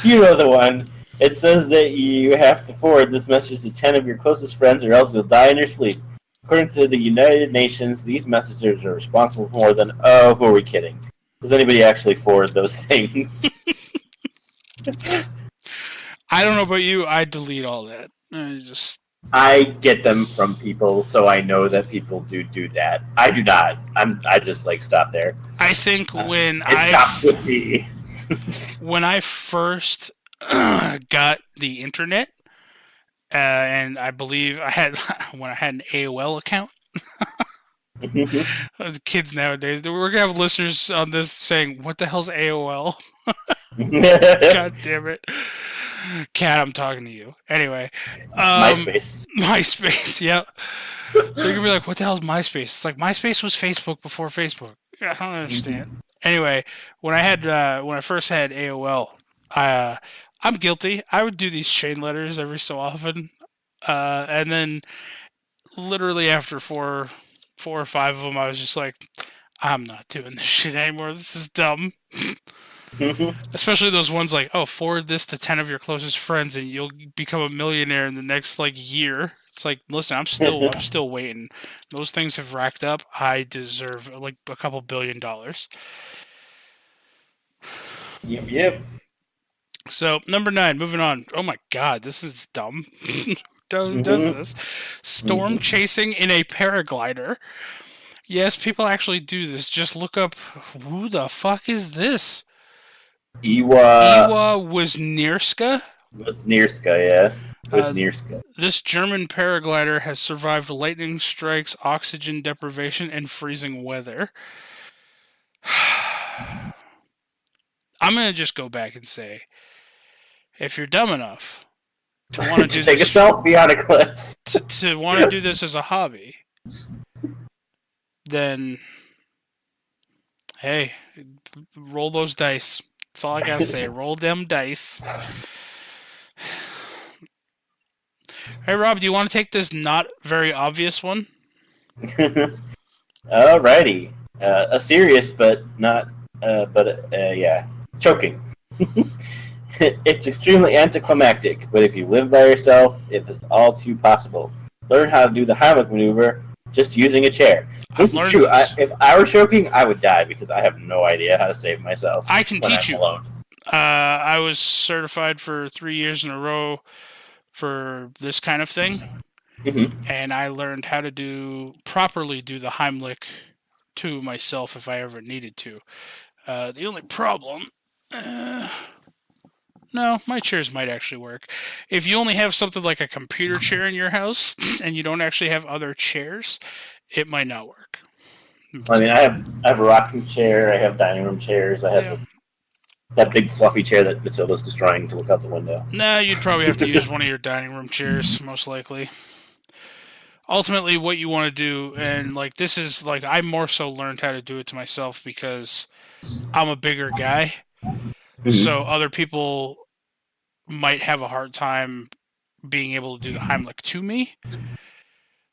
You know the one. It says that you have to forward this message to 10 of your closest friends or else you'll die in your sleep. According to the United Nations, these messages are responsible for more than... Oh, who are we kidding? Does anybody actually forward those things? I don't know about you. I delete all that. I get them from people, so I know that people do that. I do not. I just stop there. I think it stops with me. When I first got the internet, and I believe I had an AOL account. The kids nowadays, we're gonna have listeners on this saying, "What the hell's AOL?" God damn it, Cat, I'm talking to you. Anyway, MySpace, yeah. They're gonna be like, "What the hell's MySpace?" It's like MySpace was Facebook before Facebook. I don't understand. Anyway, when I first had AOL, I'm guilty. I would do these chain letters every so often, and then literally after four or five of them, I was just like, I'm not doing this shit anymore. This is dumb. Especially those ones like, oh, forward this to 10 of your closest friends and you'll become a millionaire in the next year. It's like, listen, I'm still waiting. Those things have racked up. I deserve a couple $1 billion. Yep. So, number 9, moving on. Oh my god, this is dumb. Who does this? Storm chasing in a paraglider. Yes, people actually do this. Just look up who the fuck is this? Iwa Iwa Wisniewska? Wisniewska, yeah. Uh, Wisniewska. this German paraglider has survived lightning strikes, oxygen deprivation, and freezing weather. I'm going to just go back and say, if you're dumb enough to want to To do take this a selfie on a cliff. to want to do this as a hobby, then hey, roll those dice. That's all I gotta say. Roll them dice. Hey Rob, do you want to take this not very obvious one? Alrighty. A serious but not yeah. Choking. It's extremely anticlimactic, but if you live by yourself, it is all too possible. Learn how to do the Heimlich maneuver just using a chair. This is true. If I were choking, I would die because I have no idea how to save myself. I can teach you. Alone. I was certified for 3 years in a row for this kind of thing, and I learned how to properly do the Heimlich to myself if I ever needed to. The only problem, no, my chairs might actually work. If you only have something like a computer chair in your house and you don't actually have other chairs, it might not work. I mean, I have a rocking chair. I have dining room chairs. I have that big fluffy chair that Matilda's destroying to look out the window. Nah, you'd probably have to use one of your dining room chairs, most likely. Ultimately, what you want to do, and like this is like I more so learned how to do it to myself because I'm a bigger guy, so other people might have a hard time being able to do the Heimlich to me.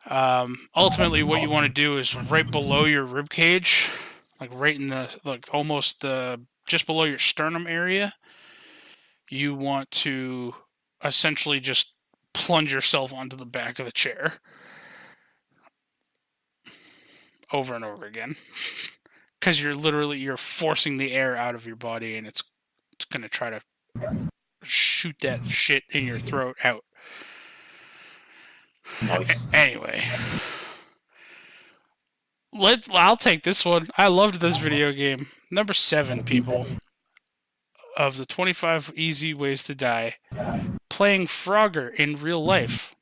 Ultimately, what you want to do is right below your rib cage, like right in the almost just below your sternum area. You want to essentially just plunge yourself onto the back of the chair over and over again, because you're forcing the air out of your body, and it's gonna try to shoot that shit in your throat out. Nice. Anyway, I'll take this one. I loved this video game. Number 7, people, of the 25 easy ways to die. Playing Frogger in real life.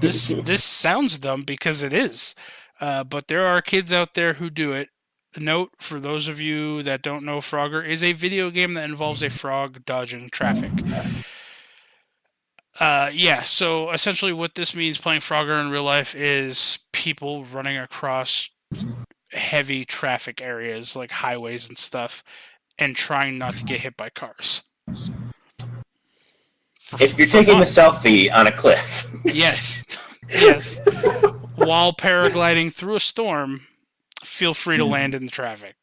This sounds dumb because it is, but there are kids out there who do it. Note, for those of you that don't know, Frogger is a video game that involves a frog dodging traffic. So essentially what this means, playing Frogger in real life, is people running across heavy traffic areas like highways and stuff and trying not to get hit by cars. If you're taking a selfie on a cliff. Yes. While paragliding through a storm, feel free to land in the traffic.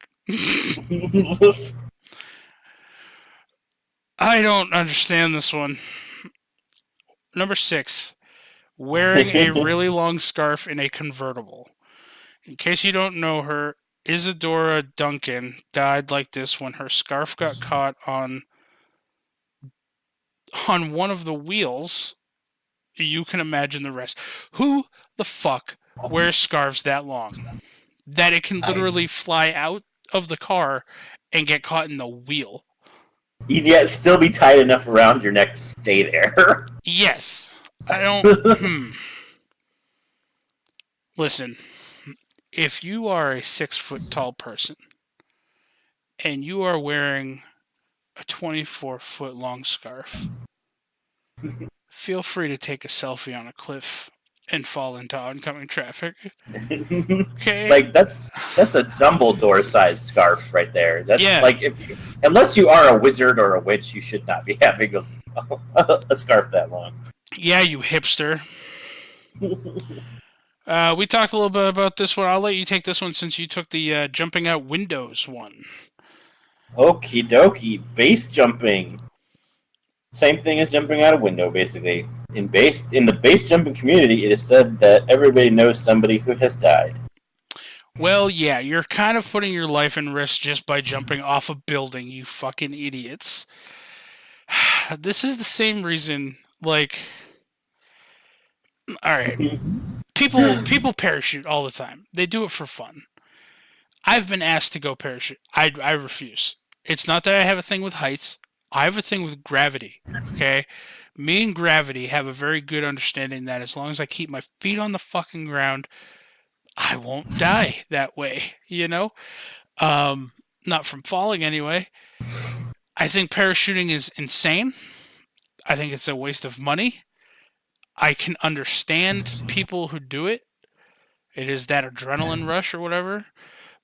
I don't understand this one. Number 6, wearing a really long scarf in a convertible. In case you don't know her, Isadora Duncan died like this when her scarf got caught on one of the wheels. You can imagine the rest. Who the fuck wears scarves that long? That it can literally fly out of the car and get caught in the wheel. Yet still be tight enough around your neck to stay there. Yes. I don't... Listen, if you are a 6-foot tall person and you are wearing a 24-foot long scarf, feel free to take a selfie on a cliff and fall into oncoming traffic. Okay? Like that's a Dumbledore-sized scarf right there. That's like unless you are a wizard or a witch, you should not be having a scarf that long. Yeah, you hipster. We talked a little bit about this one. I'll let you take this one since you took the jumping out windows one. Okie dokie. Base jumping. Same thing as jumping out a window, basically. In the base jumping community, it is said that everybody knows somebody who has died. Well, yeah, you're kind of putting your life in risk just by jumping off a building, you fucking idiots. This is the same reason, like... Alright. People parachute all the time. They do it for fun. I've been asked to go parachute. I refuse. It's not that I have a thing with heights. I have a thing with gravity. Okay? Me and gravity have a very good understanding that as long as I keep my feet on the fucking ground, I won't die that way, you know? Not from falling anyway. I think parachuting is insane. I think it's a waste of money. I can understand people who do it. It is that adrenaline rush or whatever.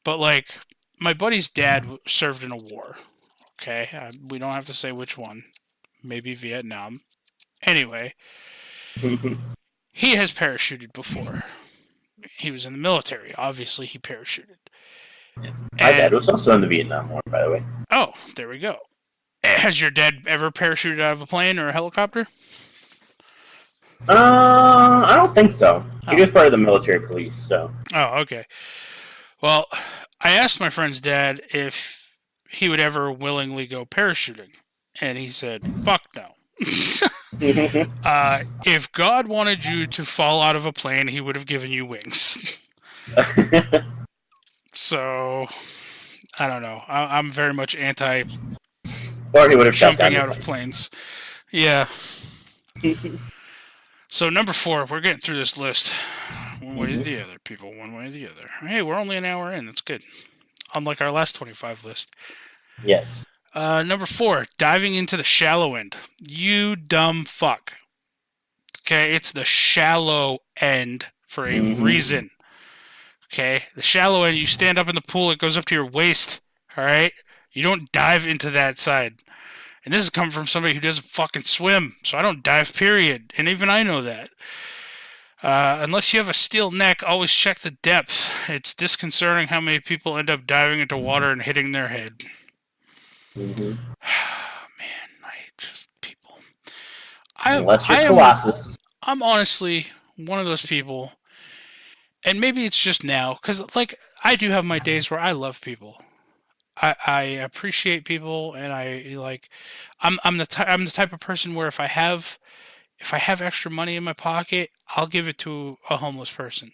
But, like, my buddy's dad served in a war. Okay? We don't have to say which one. Maybe Vietnam. Anyway, he has parachuted before. He was in the military. Obviously, he parachuted. My dad was also in the Vietnam War, by the way. Oh, there we go. Has your dad ever parachuted out of a plane or a helicopter? I don't think so. He was part of the military police, so. Oh, okay. Well, I asked my friend's dad if he would ever willingly go parachuting, and he said, "Fuck no." If God wanted you to fall out of a plane, he would have given you wings. So, I don't know. I'm very much anti or he would have jumping out of planes. Yeah. So, number 4, we're getting through this list. One way or the other, people. One way or the other. Hey, we're only an hour in. That's good. Unlike our last 25 list. Yes. Number 4, diving into the shallow end. You dumb fuck. Okay, it's the shallow end for a reason. Okay, the shallow end, you stand up in the pool, it goes up to your waist. Alright? You don't dive into that side. And this is coming from somebody who doesn't fucking swim, so I don't dive, period. And even I know that. Unless you have a steel neck, always check the depth. It's disconcerting how many people end up diving into water and hitting their head. Man, I hate just people. Unless you're Colossus. I'm honestly one of those people, and maybe it's just now, because like I do have my days where I love people. I appreciate people, and I'm the type of person where if I have extra money in my pocket, I'll give it to a homeless person.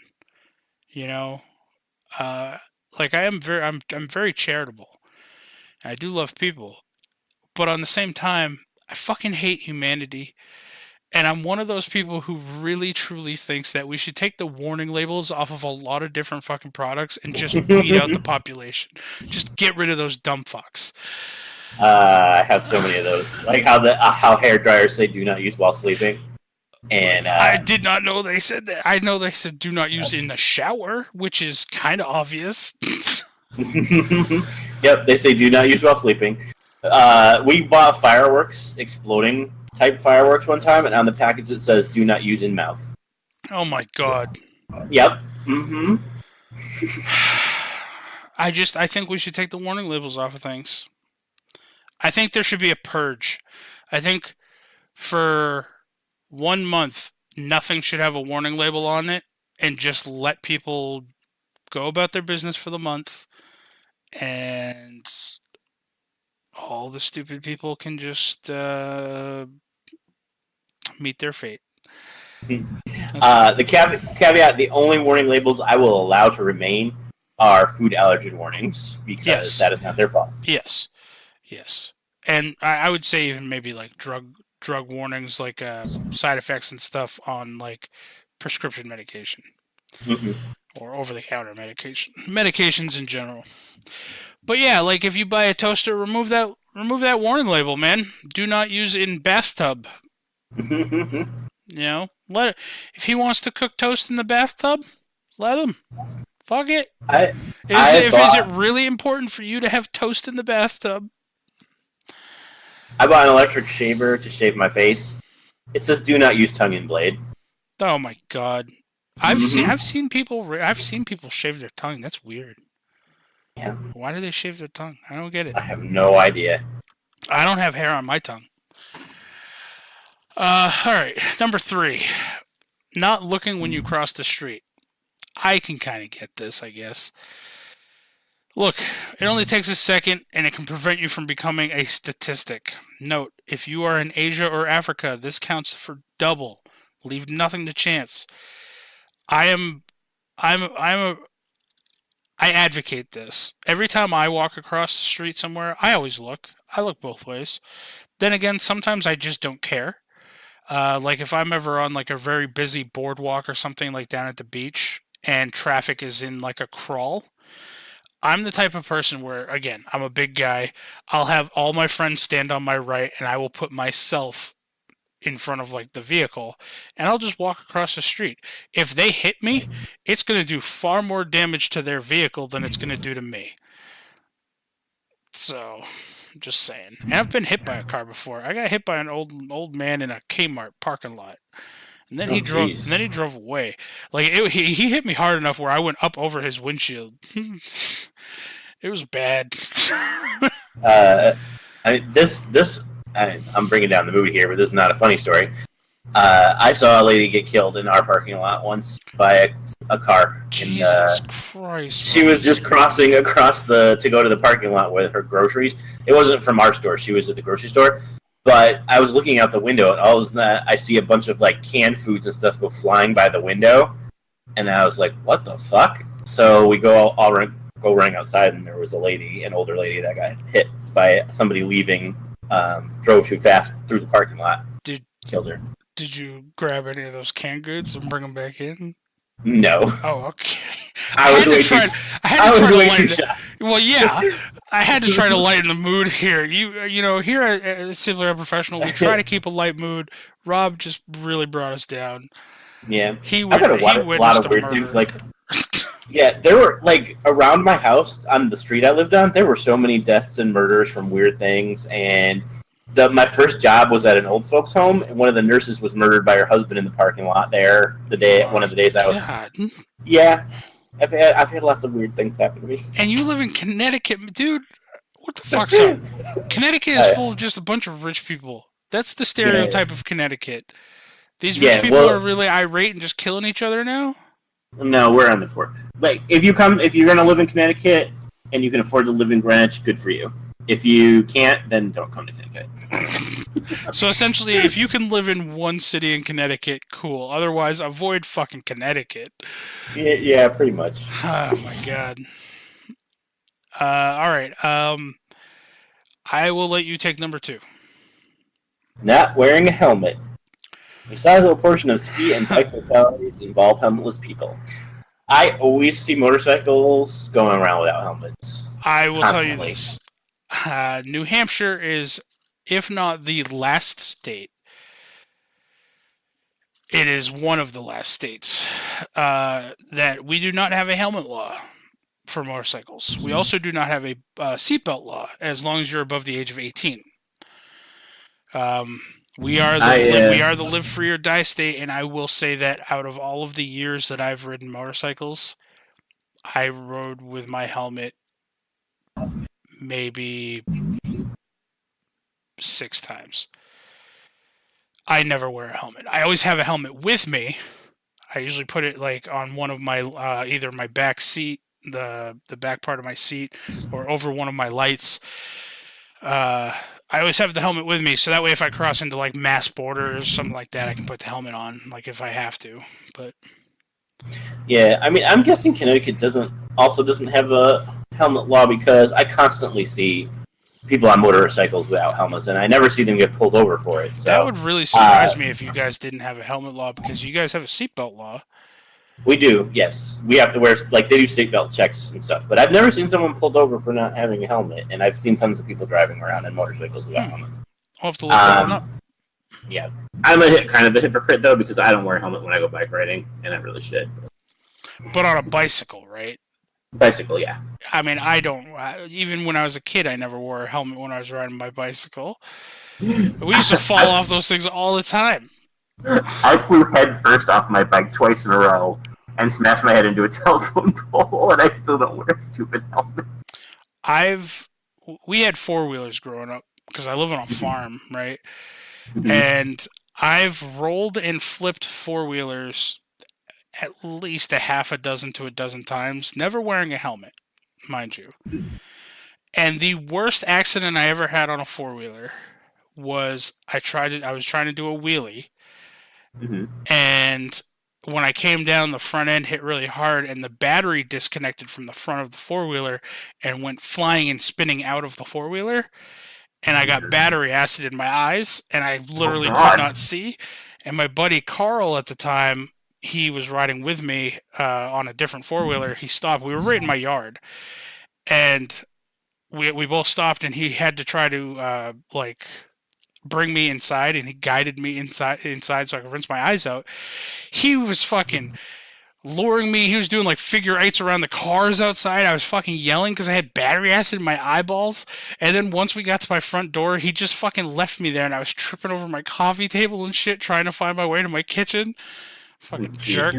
You know, I'm very charitable. I do love people, but on the same time, I fucking hate humanity. And I'm one of those people who really truly thinks that we should take the warning labels off of a lot of different fucking products and just weed out the population. Just get rid of those dumb fucks. I have so many of those. Like how hair dryers say do not use while sleeping. And I did not know they said that. I know they said do not use in the shower, which is kind of obvious. Yep, they say do not use while sleeping. We bought fireworks, exploding type fireworks one time, and on the package it says do not use in mouth. Oh my god. Yep. I think we should take the warning labels off of things. I think there should be a purge. I think for 1 month, nothing should have a warning label on it, and just let people go about their business for the month, and all the stupid people can just meet their fate. The caveat, the only warning labels I will allow to remain are food allergen warnings, because that is not their fault. Yes. And I would say even maybe like drug warnings, like side effects and stuff on like prescription medication. Or over-the-counter medications in general. But yeah, like if you buy a toaster, remove that warning label, man. Do not use in bathtub. You know, if he wants to cook toast in the bathtub, let him. Fuck it. Is it really important for you to have toast in the bathtub? I bought an electric shaver to shave my face. It says do not use tongue and blade. Oh my god. I've seen people shave their tongue. That's weird. Yeah. Why do they shave their tongue? I don't get it. I have no idea. I don't have hair on my tongue. All right. Number 3, not looking when you cross the street. I can kind of get this, I guess. Look, it only takes a second, and it can prevent you from becoming a statistic. Note, if you are in Asia or Africa, this counts for double. Leave nothing to chance. I'm a I advocate this. Every time I walk across the street somewhere, I always look. I look both ways. Then again, sometimes I just don't care. Like if I'm ever on like a very busy boardwalk or something like down at the beach and traffic is in like a crawl, I'm the type of person where, again, I'm a big guy. I'll have all my friends stand on my right and I will put myself in front of like the vehicle and I'll just walk across the street. If they hit me, it's going to do far more damage to their vehicle than it's going to do to me. So, just saying. And I've been hit by a car before. I got hit by an old man in a Kmart parking lot. And then he drove. jeez. And then he drove away. Like he hit me hard enough where I went up over his windshield. It was bad. I'm bringing down the movie here, but this is not a funny story. I saw a lady get killed in our parking lot once by a car. Jesus Christ! She was just crossing across to go to the parking lot with her groceries. It wasn't from our store; she was at the grocery store. But I was looking out the window, and all of a sudden, I see a bunch of like canned foods and stuff go flying by the window, and I was like, "What the fuck?" So we go running outside, and there was an older lady that got hit by somebody leaving. Drove too fast through the parking lot. Killed her. Did you grab any of those canned goods and bring them back in? No. Oh, okay. I was way too shy. Well, yeah, I had to try to lighten the mood here. You know, here at Simply Unprofessional, we try to keep a light mood. Rob just really brought us down. Yeah, I've had a lot of weird things. Like, yeah, there were like around my house on the street I lived on. There were so many deaths and murders from weird things, and my first job was at an old folks home, and one of the nurses was murdered by her husband in the parking lot there. One of the days I was. God. Yeah, I've had lots of weird things happen to me. And you live in Connecticut, dude. What the fuck's up? Connecticut is full of just a bunch of rich people. That's the stereotype of Connecticut. These rich people are really irate and just killing each other now. No, we're on the poor. Like, if you're gonna live in Connecticut and you can afford to live in Greenwich, good for you. If you can't, then don't come to Connecticut. So essentially, if you can live in one city in Connecticut, cool. Otherwise, avoid fucking Connecticut. Yeah, pretty much. Oh my god. All right. I will let you take number 2. Not wearing a helmet. A sizable portion of ski and bike fatalities involve helmetless people. I always see motorcycles going around without helmets. I will tell you this. New Hampshire is, if not the last state, it is one of the last states that we do not have a helmet law for motorcycles. We also do not have a seatbelt law as long as you're above the age of 18. We are the live free or die state, and I will say that out of all of the years that I've ridden motorcycles, I rode with my helmet maybe 6 times. I never wear a helmet. I always have a helmet with me. I usually put it like on one of my either my back seat, the back part of my seat, or over one of my lights. I always have the helmet with me, so that way if I cross into like mass borders or something like that, I can put the helmet on, like if I have to. But yeah, I mean, I'm guessing Connecticut doesn't have a helmet law because I constantly see people on motorcycles without helmets, and I never see them get pulled over for it. So that would really surprise me if you guys didn't have a helmet law, because you guys have a seatbelt law. We do, yes. We have to wear, like, they do seatbelt checks and stuff. But I've never seen someone pulled over for not having a helmet, and I've seen tons of people driving around in motorcycles without helmets. I'll have to look that one up. Yeah. I'm kind of a hypocrite, though, because I don't wear a helmet when I go bike riding, and I really should. But on a bicycle, right? Bicycle, yeah. I mean, I don't. Even when I was a kid, I never wore a helmet when I was riding my bicycle. We used to fall off those things all the time. I flew head first off my bike twice in a row and smashed my head into a telephone pole, and I still don't wear a stupid helmet. We had 4-wheelers growing up because I live on a farm, right? Mm-hmm. And I've rolled and flipped 4-wheelers at least a half a dozen to a dozen times, never wearing a helmet, mind you. And the worst accident I ever had on a 4-wheeler was I was trying to do a wheelie. Mm-hmm. And when I came down, the front end hit really hard, and the battery disconnected from the front of the four-wheeler and went flying and spinning out of the four-wheeler. And I got Jesus. battery acid in my eyes, and I literally could God. not see. And my buddy Carl at the time, he was riding with me on a different four-wheeler. He stopped. We were right in my yard, and we both stopped, and he had to try to bring me inside, and he guided me inside so I could rinse my eyes out. He was fucking luring me. He was doing like figure eights around the cars outside. I was fucking yelling because I had battery acid in my eyeballs. And then once we got to my front door, he just fucking left me there, and I was tripping over my coffee table and shit, trying to find my way to my kitchen. Fucking jerk.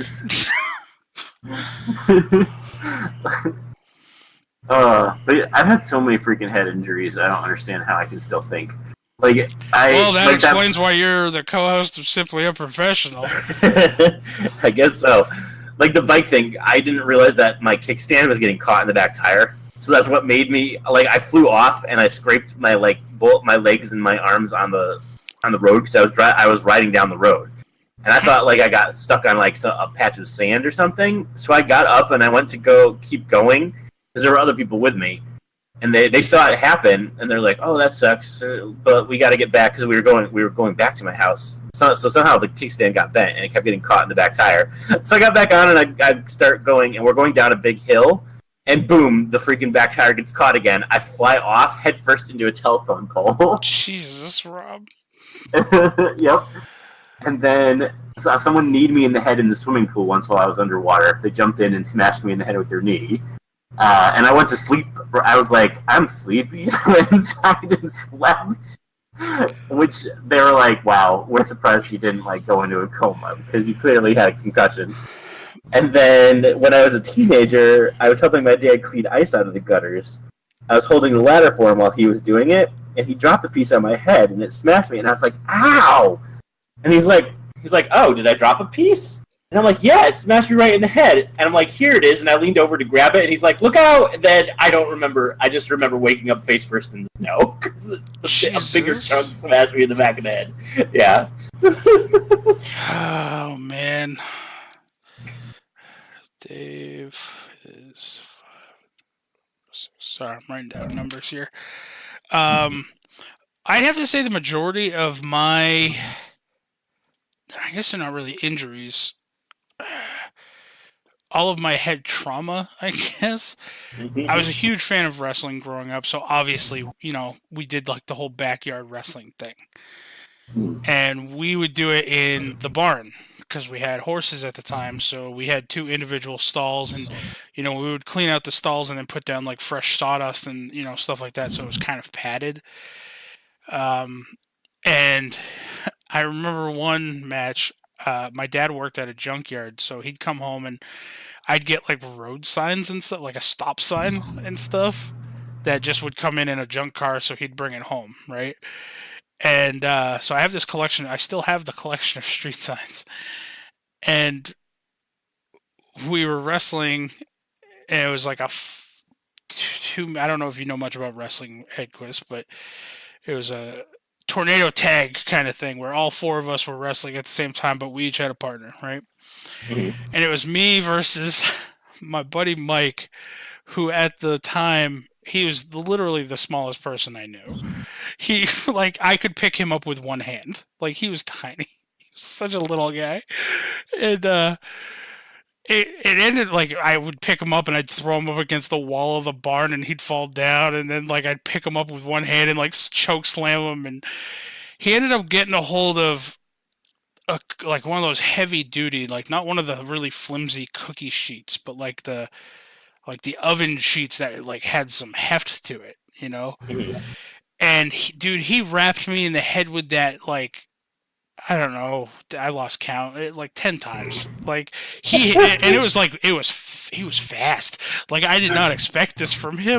But I've had so many freaking head injuries. I don't understand how I can still think. That explains why you're the co-host of Simply Unprofessional. I guess so. Like the bike thing, I didn't realize that my kickstand was getting caught in the back tire. So that's what made me I flew off and I scraped my both my legs and my arms on the road because I was riding down the road. And I thought I got stuck on a patch of sand or something. So I got up and I went to keep going because there were other people with me. And they saw it happen, and they're like, "Oh, that sucks, but we got to get back because we were going back to my house." So somehow the kickstand got bent, and it kept getting caught in the back tire. So I got back on, and I start going, and we're going down a big hill, and boom, the freaking back tire gets caught again. I fly off headfirst into a telephone pole. Jesus, Rob. Yep. And then someone kneed me in the head in the swimming pool once while I was underwater. They jumped in and smashed me in the head with their knee. And I went to sleep. I was like, I'm sleepy. I went inside and slept. Which they were like, wow, we're surprised you didn't go into a coma because you clearly had a concussion. And then when I was a teenager, I was helping my dad clean ice out of the gutters. I was holding the ladder for him while he was doing it, and he dropped a piece on my head, and it smashed me. And I was like, ow! And he's like, oh, did I drop a piece? And I'm like, yeah, it smashed me right in the head. And I'm like, here it is. And I leaned over to grab it. And he's like, look out. And then I don't remember. I just remember waking up face first in the snow. Because a bigger chunk smashed me in the back of the head. Yeah. Oh, man. Dave is... Sorry, I'm writing down numbers here. I'd have to say the majority of my... I guess they're not really injuries. All of my head trauma, I guess. I was a huge fan of wrestling growing up, so obviously, we did the whole backyard wrestling thing. And we would do it in the barn because we had horses at the time, so we had 2 individual stalls, and we would clean out the stalls and then put down fresh sawdust and stuff like that, so it was kind of padded. And I remember one match. My dad worked at a junkyard, so he'd come home and I'd get road signs and stuff, like a stop sign and stuff that just would come in a junk car, so he'd bring it home, right? And so I have this collection. I still have the collection of street signs. And we were wrestling, and it was I don't know if you know much about wrestling, Edquist, but it was a tornado tag kind of thing where all 4 of us were wrestling at the same time, but we each had a partner, right? Mm-hmm. And it was me versus my buddy Mike, who at the time, he was literally the smallest person I knew. He, I could pick him up with one hand. He was tiny. He was such a little guy. And, it ended I would pick him up and I'd throw him up against the wall of the barn and he'd fall down, and then I'd pick him up with one hand and choke slam him, and he ended up getting a hold of one of those heavy duty, not one of the really flimsy cookie sheets, but the oven sheets that had some heft to it, Mm-hmm. And he wrapped me in the head with that I don't know. I lost count. 10 times. He was fast. I did not expect this from him.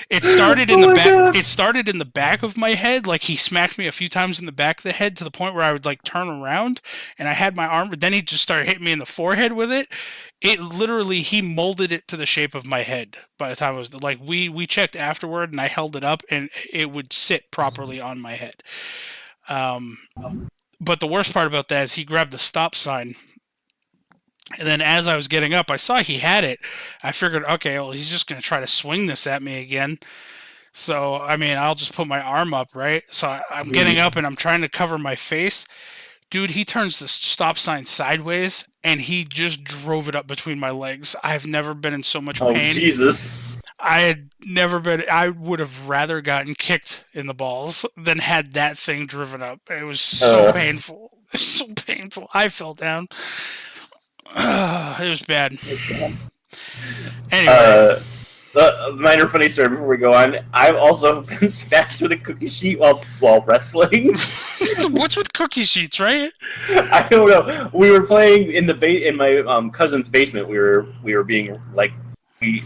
It started in the back. God. It started in the back of my head. He smacked me a few times in the back of the head to the point where I would turn around and I had my arm, but then he just started hitting me in the forehead with it. It literally, he molded it to the shape of my head by the time it was we checked afterward and I held it up and it would sit properly on my head. But the worst part about that is he grabbed the stop sign And then as I was getting up, I saw he had it. I figured, okay, well, he's just going to try to swing this at me again. So, I mean, I'll just put my arm up, right? So I'm getting up and I'm trying to cover my face. Dude, he turns the stop sign sideways and he just drove it up between my legs. I've never been in so much Oh, pain. Jesus. I would have rather gotten kicked in the balls than had that thing driven up. It was so painful. It was so painful. I fell down. It was bad. Anyway. Minor funny story before we go on. I've also been smashed with a cookie sheet while wrestling. What's with cookie sheets, right? I don't know. We were playing in my cousin's basement. We were being like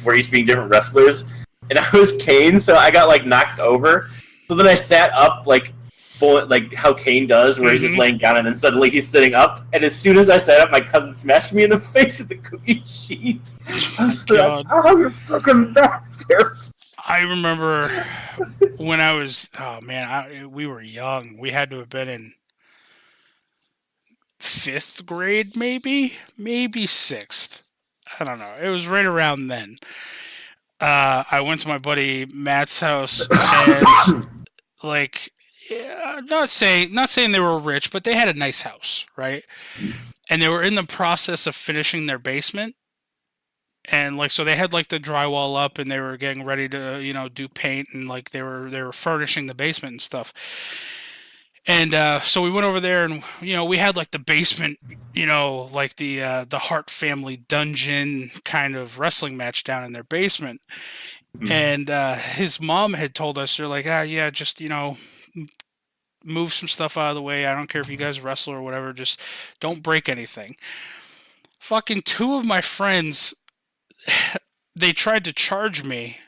we're each being different wrestlers, and I was Kane, so I got like knocked over. So then I sat up like how Kane does, where he's just laying down, and then suddenly he's sitting up. And as soon as I sat up, my cousin smashed me in the face with the cookie sheet. I was like, "Oh, you fucking bastard!" I remember when I was, we were young. We had to have been in 5th grade, maybe 6th. I don't know. It was right around then. I went to my buddy Matt's house, and like, yeah, not saying they were rich, but they had a nice house, right? And they were in the process of finishing their basement. And like, so they had like the drywall up and they were getting ready to, do paint, and like they were furnishing the basement and stuff. And so we went over there, and we had like the basement, like the Hart family dungeon kind of wrestling match down in their basement. And his mom had told us, they're like, yeah, just move some stuff out of the way. I don't care if you guys wrestle or whatever, just don't break anything. Fucking 2 of my friends, they tried to charge me,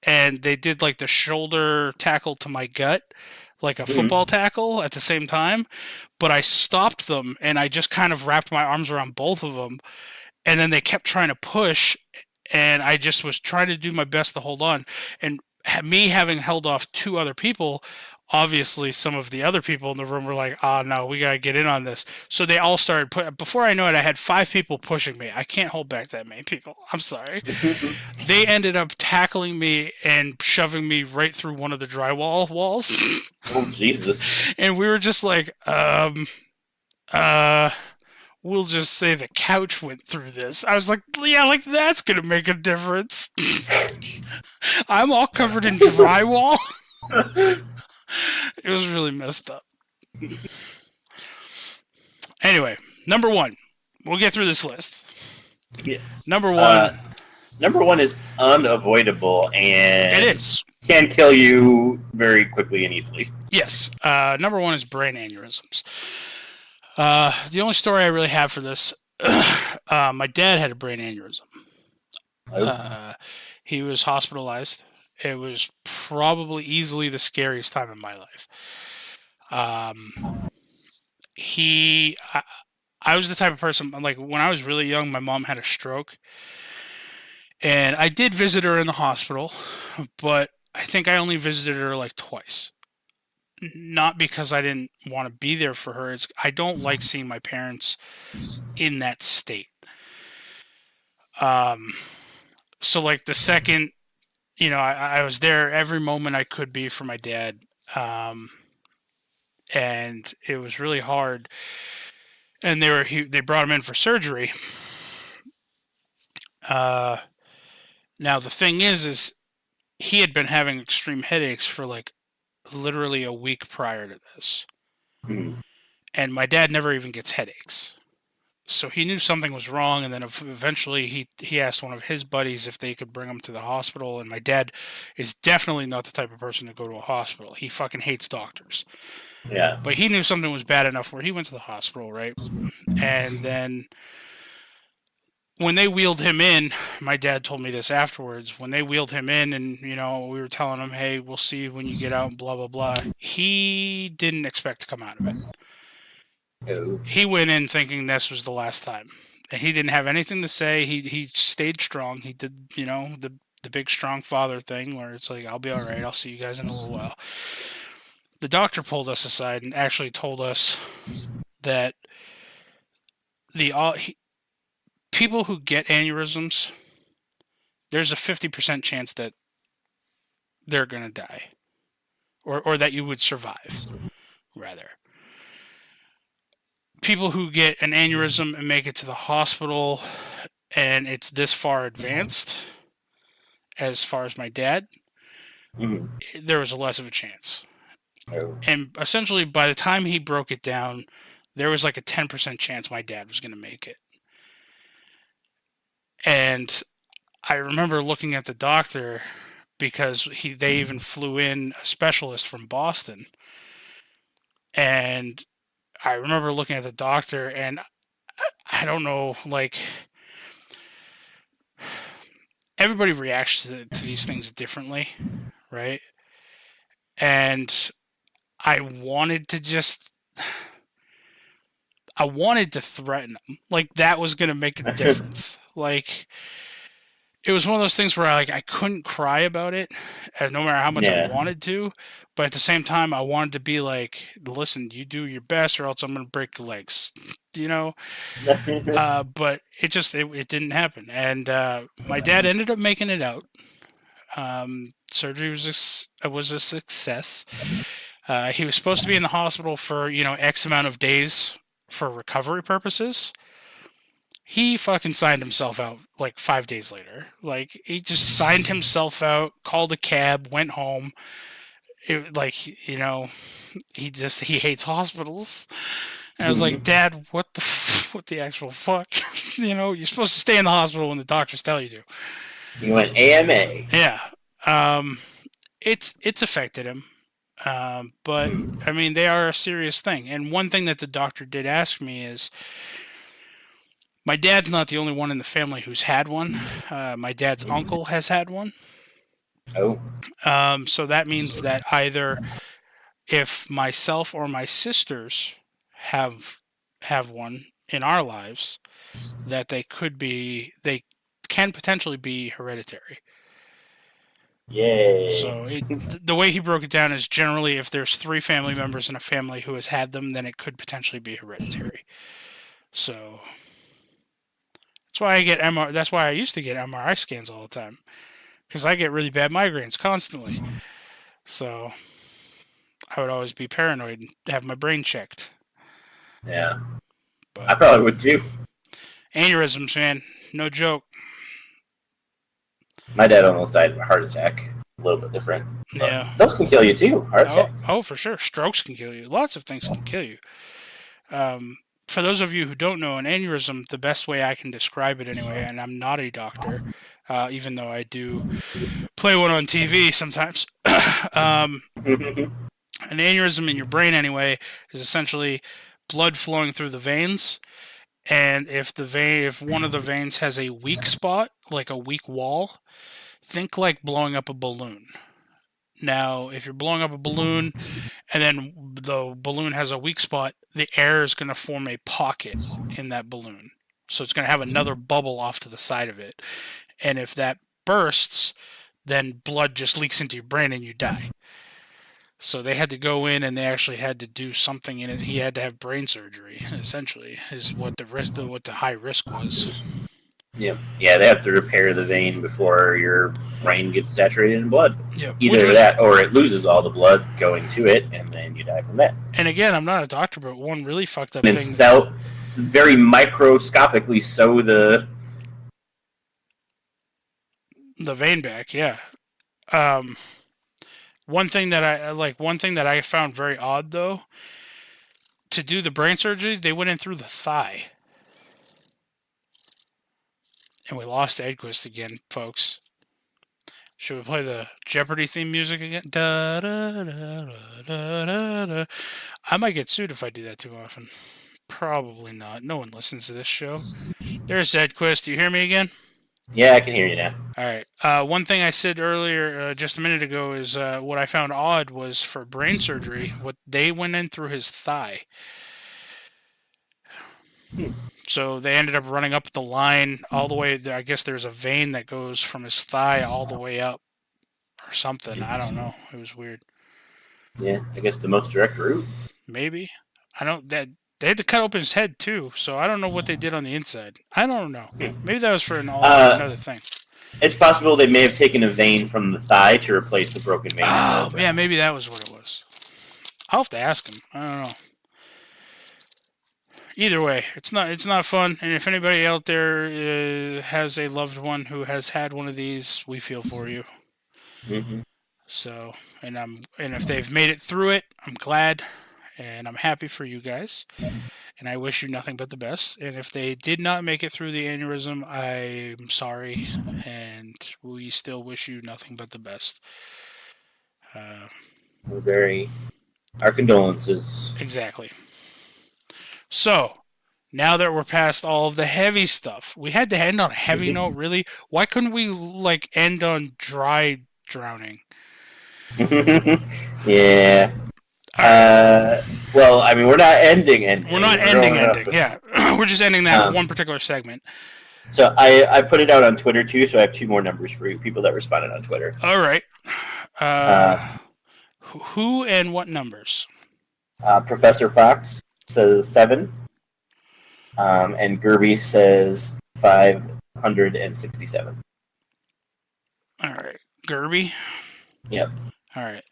and they did like the shoulder tackle to my gut, like a football tackle at the same time, but I stopped them, and I just kind of wrapped my arms around both of them, and then they kept trying to push, and I just was trying to do my best to hold on. And me having held off 2 other people, obviously some of the other people in the room were like, oh no, we gotta get in on this. So they all started before I know it, I had 5 people pushing me. I can't hold back that many people. I'm sorry. They ended up tackling me and shoving me right through one of the drywall walls. Oh, Jesus. And we were just like, we'll just say the couch went through this. I was like, yeah, like that's gonna make a difference. I'm all covered in drywall. It was really messed up. Anyway, number 1. We'll get through this list. Yeah. Number 1. Number 1 is unavoidable and it is. Can kill you very quickly and easily. Yes. Number 1 is brain aneurysms. The only story I really have for this, my dad had a brain aneurysm. He was hospitalized. It was probably easily the scariest time in my life. I was the type of person, like when I was really young, my mom had a stroke, and I did visit her in the hospital, but I think I only visited her like twice. Not because I didn't want to be there for her. I don't like seeing my parents in that state. So like the second, I was there every moment I could be for my dad. And it was really hard. And they brought him in for surgery. Now the thing is he had been having extreme headaches for like literally a week prior to this. And my dad never even gets headaches. So he knew something was wrong, and then eventually he asked one of his buddies if they could bring him to the hospital, and my dad is definitely not the type of person to go to a hospital. He fucking hates doctors. Yeah. But he knew something was bad enough where he went to the hospital, right? And then when they wheeled him in, my dad told me this afterwards, when they wheeled him in and, we were telling him, hey, we'll see you when you get out, blah, blah, blah, he didn't expect to come out of it. Oh. He went in thinking this was the last time. And he didn't have anything to say. He stayed strong. He did, the big strong father thing where it's like, I'll be all right. I'll see you guys in a little while. The doctor pulled us aside and actually told us that people who get aneurysms, there's a 50% chance that they're going to die, or that you would survive, rather. People who get an aneurysm and make it to the hospital and it's this far advanced, as far as my dad, there was less of a chance. Oh. And essentially, by the time he broke it down, there was like a 10% chance my dad was going to make it. And I remember looking at the doctor because they even flew in a specialist from Boston. And I remember looking at the doctor, and I don't know, like, everybody reacts to these things differently, right? And I wanted to threaten him. Like, that was going to make a difference. Like, it was one of those things where I couldn't cry about it, no matter how much I wanted to. But at the same time, I wanted to be like, listen, you do your best or else I'm going to break your legs, you know? But it didn't happen. And my dad ended up making it out. Surgery was a success. He was supposed to be in the hospital for, X amount of days for recovery purposes. He fucking signed himself out like 5 days later. Like, he just signed himself out, called a cab, went home. He hates hospitals. And I was like, Dad, what the actual fuck? You're supposed to stay in the hospital when the doctors tell you to. You went AMA. Yeah. It's affected him. But I mean, they are a serious thing. And one thing that the doctor did ask me is, my dad's not the only one in the family who's had one. My dad's uncle has had one. Oh. So that means that either if myself or my sisters have one in our lives, that they can potentially be hereditary. Yay. So the way he broke it down is generally if there's 3 family members in a family who has had them, then it could potentially be hereditary. So that's why I used to get MRI scans all the time, because I get really bad migraines constantly. So I would always be paranoid and have my brain checked. Yeah. But I probably would too. Aneurysms, man, no joke. My dad almost died of a heart attack. A little bit different. Yeah. Those can kill you too. Heart attack. Oh, for sure. Strokes can kill you. Lots of things can kill you. For those of you who don't know, an aneurysm, the best way I can describe it anyway, and I'm not a doctor, even though I do play one on TV sometimes. An aneurysm in your brain anyway is essentially blood flowing through the veins, and if one of the veins has a weak spot, like a weak wall, think like blowing up a balloon. Now, if you're blowing up a balloon and then the balloon has a weak spot, the air is going to form a pocket in that balloon. So it's going to have another bubble off to the side of it. And if that bursts, then blood just leaks into your brain and you die. So they had to go in and they actually had to do something in it. He had to have brain surgery, essentially, is what the high risk was. Yeah, they have to repair the vein before your brain gets saturated in blood. Yeah, Either that or it loses all the blood going to it, and then you die from that. And again, I'm not a doctor, but one really fucked up and thing. Very microscopically sew the vein back. Yeah. One thing that I found very odd though, to do the brain surgery, they went in through the thigh. And we lost Edquist again, folks. Should we play the Jeopardy theme music again? Da, da, da, da, da, da. I might get sued if I do that too often. Probably not. No one listens to this show. There's Edquist. Do you hear me again? Yeah, I can hear you now. All right. One thing I said earlier, just a minute ago, is what I found odd was for brain surgery, what they went in through his thigh. So they ended up running up the line all the way. I guess there's a vein that goes from his thigh all the way up or something. I don't know. It was weird. Yeah, I guess the most direct route. Maybe. I don't. That They had to cut open his head too, so I don't know what they did on the inside. I don't know. Maybe that was for another thing. It's possible they may have taken a vein from the thigh to replace the broken vein. Oh, yeah, maybe that was what it was. I'll have to ask him. I don't know. Either way, it's not fun. And if anybody out there has a loved one who has had one of these, we feel for you. Mm-hmm. So, and if they've made it through it, I'm glad, and I'm happy for you guys. And I wish you nothing but the best. And if they did not make it through the aneurysm, I'm sorry, and we still wish you nothing but the best. Our condolences. Exactly. So, now that we're past all of the heavy stuff, we had to end on a heavy note, really? Why couldn't we, end on dry drowning? Yeah. Well, I mean, we're not ending. We're not ending. Yeah, we're just ending that one particular segment. So I put it out on Twitter too. So I have 2 more numbers for you people that responded on Twitter. All right. Who and what numbers? Professor Fox says 7, and Gerby says 567. All right, Gerby. Yep. All right.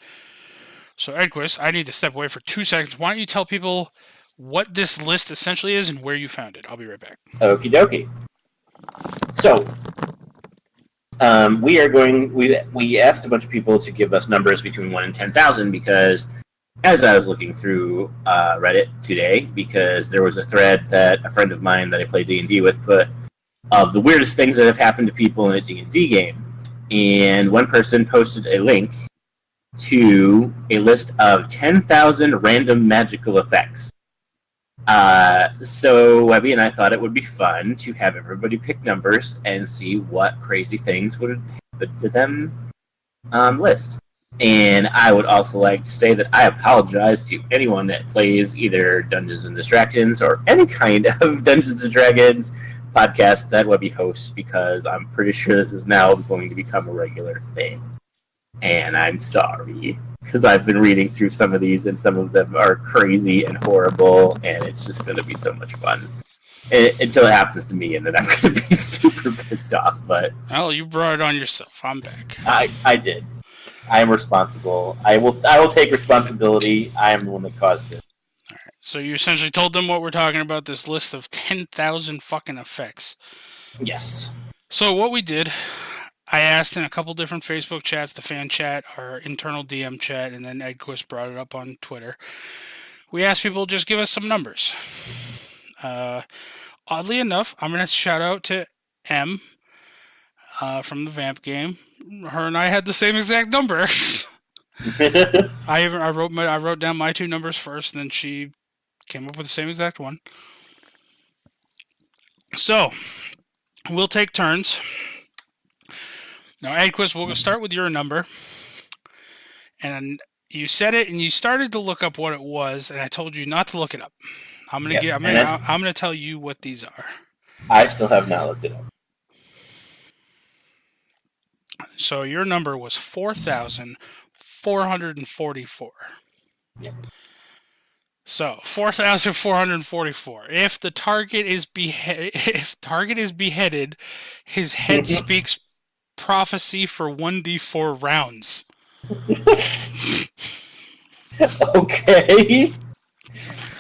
So, Edquist, I need to step away for 2 seconds. Why don't you tell people what this list essentially is and where you found it? I'll be right back. Okie dokie. So, we asked a bunch of people to give us numbers between 1 and 10,000 because, as I was looking through Reddit today, because there was a thread that a friend of mine that I play D&D with put of the weirdest things that have happened to people in a D&D game. And one person posted a link to a list of 10,000 random magical effects. So Webby and I thought it would be fun to have everybody pick numbers and see what crazy things would happen to them list. And I would also like to say that I apologize to anyone that plays either Dungeons and Distractions or any kind of Dungeons and Dragons podcast that Webby hosts, because I'm pretty sure this is now going to become a regular thing. And I'm sorry, because I've been reading through some of these, and some of them are crazy and horrible, and it's just going to be so much fun. Until it happens to me, and then I'm going to be super pissed off. But well, you brought it on yourself. I'm back. I did. I am responsible. I will take responsibility. I am the one that caused it. All right. So you essentially told them what we're talking about, this list of 10,000 fucking effects. Yes. So what we did, I asked in a couple different Facebook chats, the fan chat, our internal DM chat, and then Edquist brought it up on Twitter. We asked people to just give us some numbers. Oddly enough, I'm going to shout out to M from the Vamp game. Her and I had the same exact number. I wrote down my 2 numbers first, and then she came up with the same exact one. So, we'll take turns. Now, Edquist, we'll start with your number. And you said it, and you started to look up what it was, and I told you not to look it up. I'm gonna tell you what these are. I still have not looked it up. So your number was 4,444. Yep. So 4,444. If the target is beheaded, his head speaks prophecy for 1d4 rounds. Okay.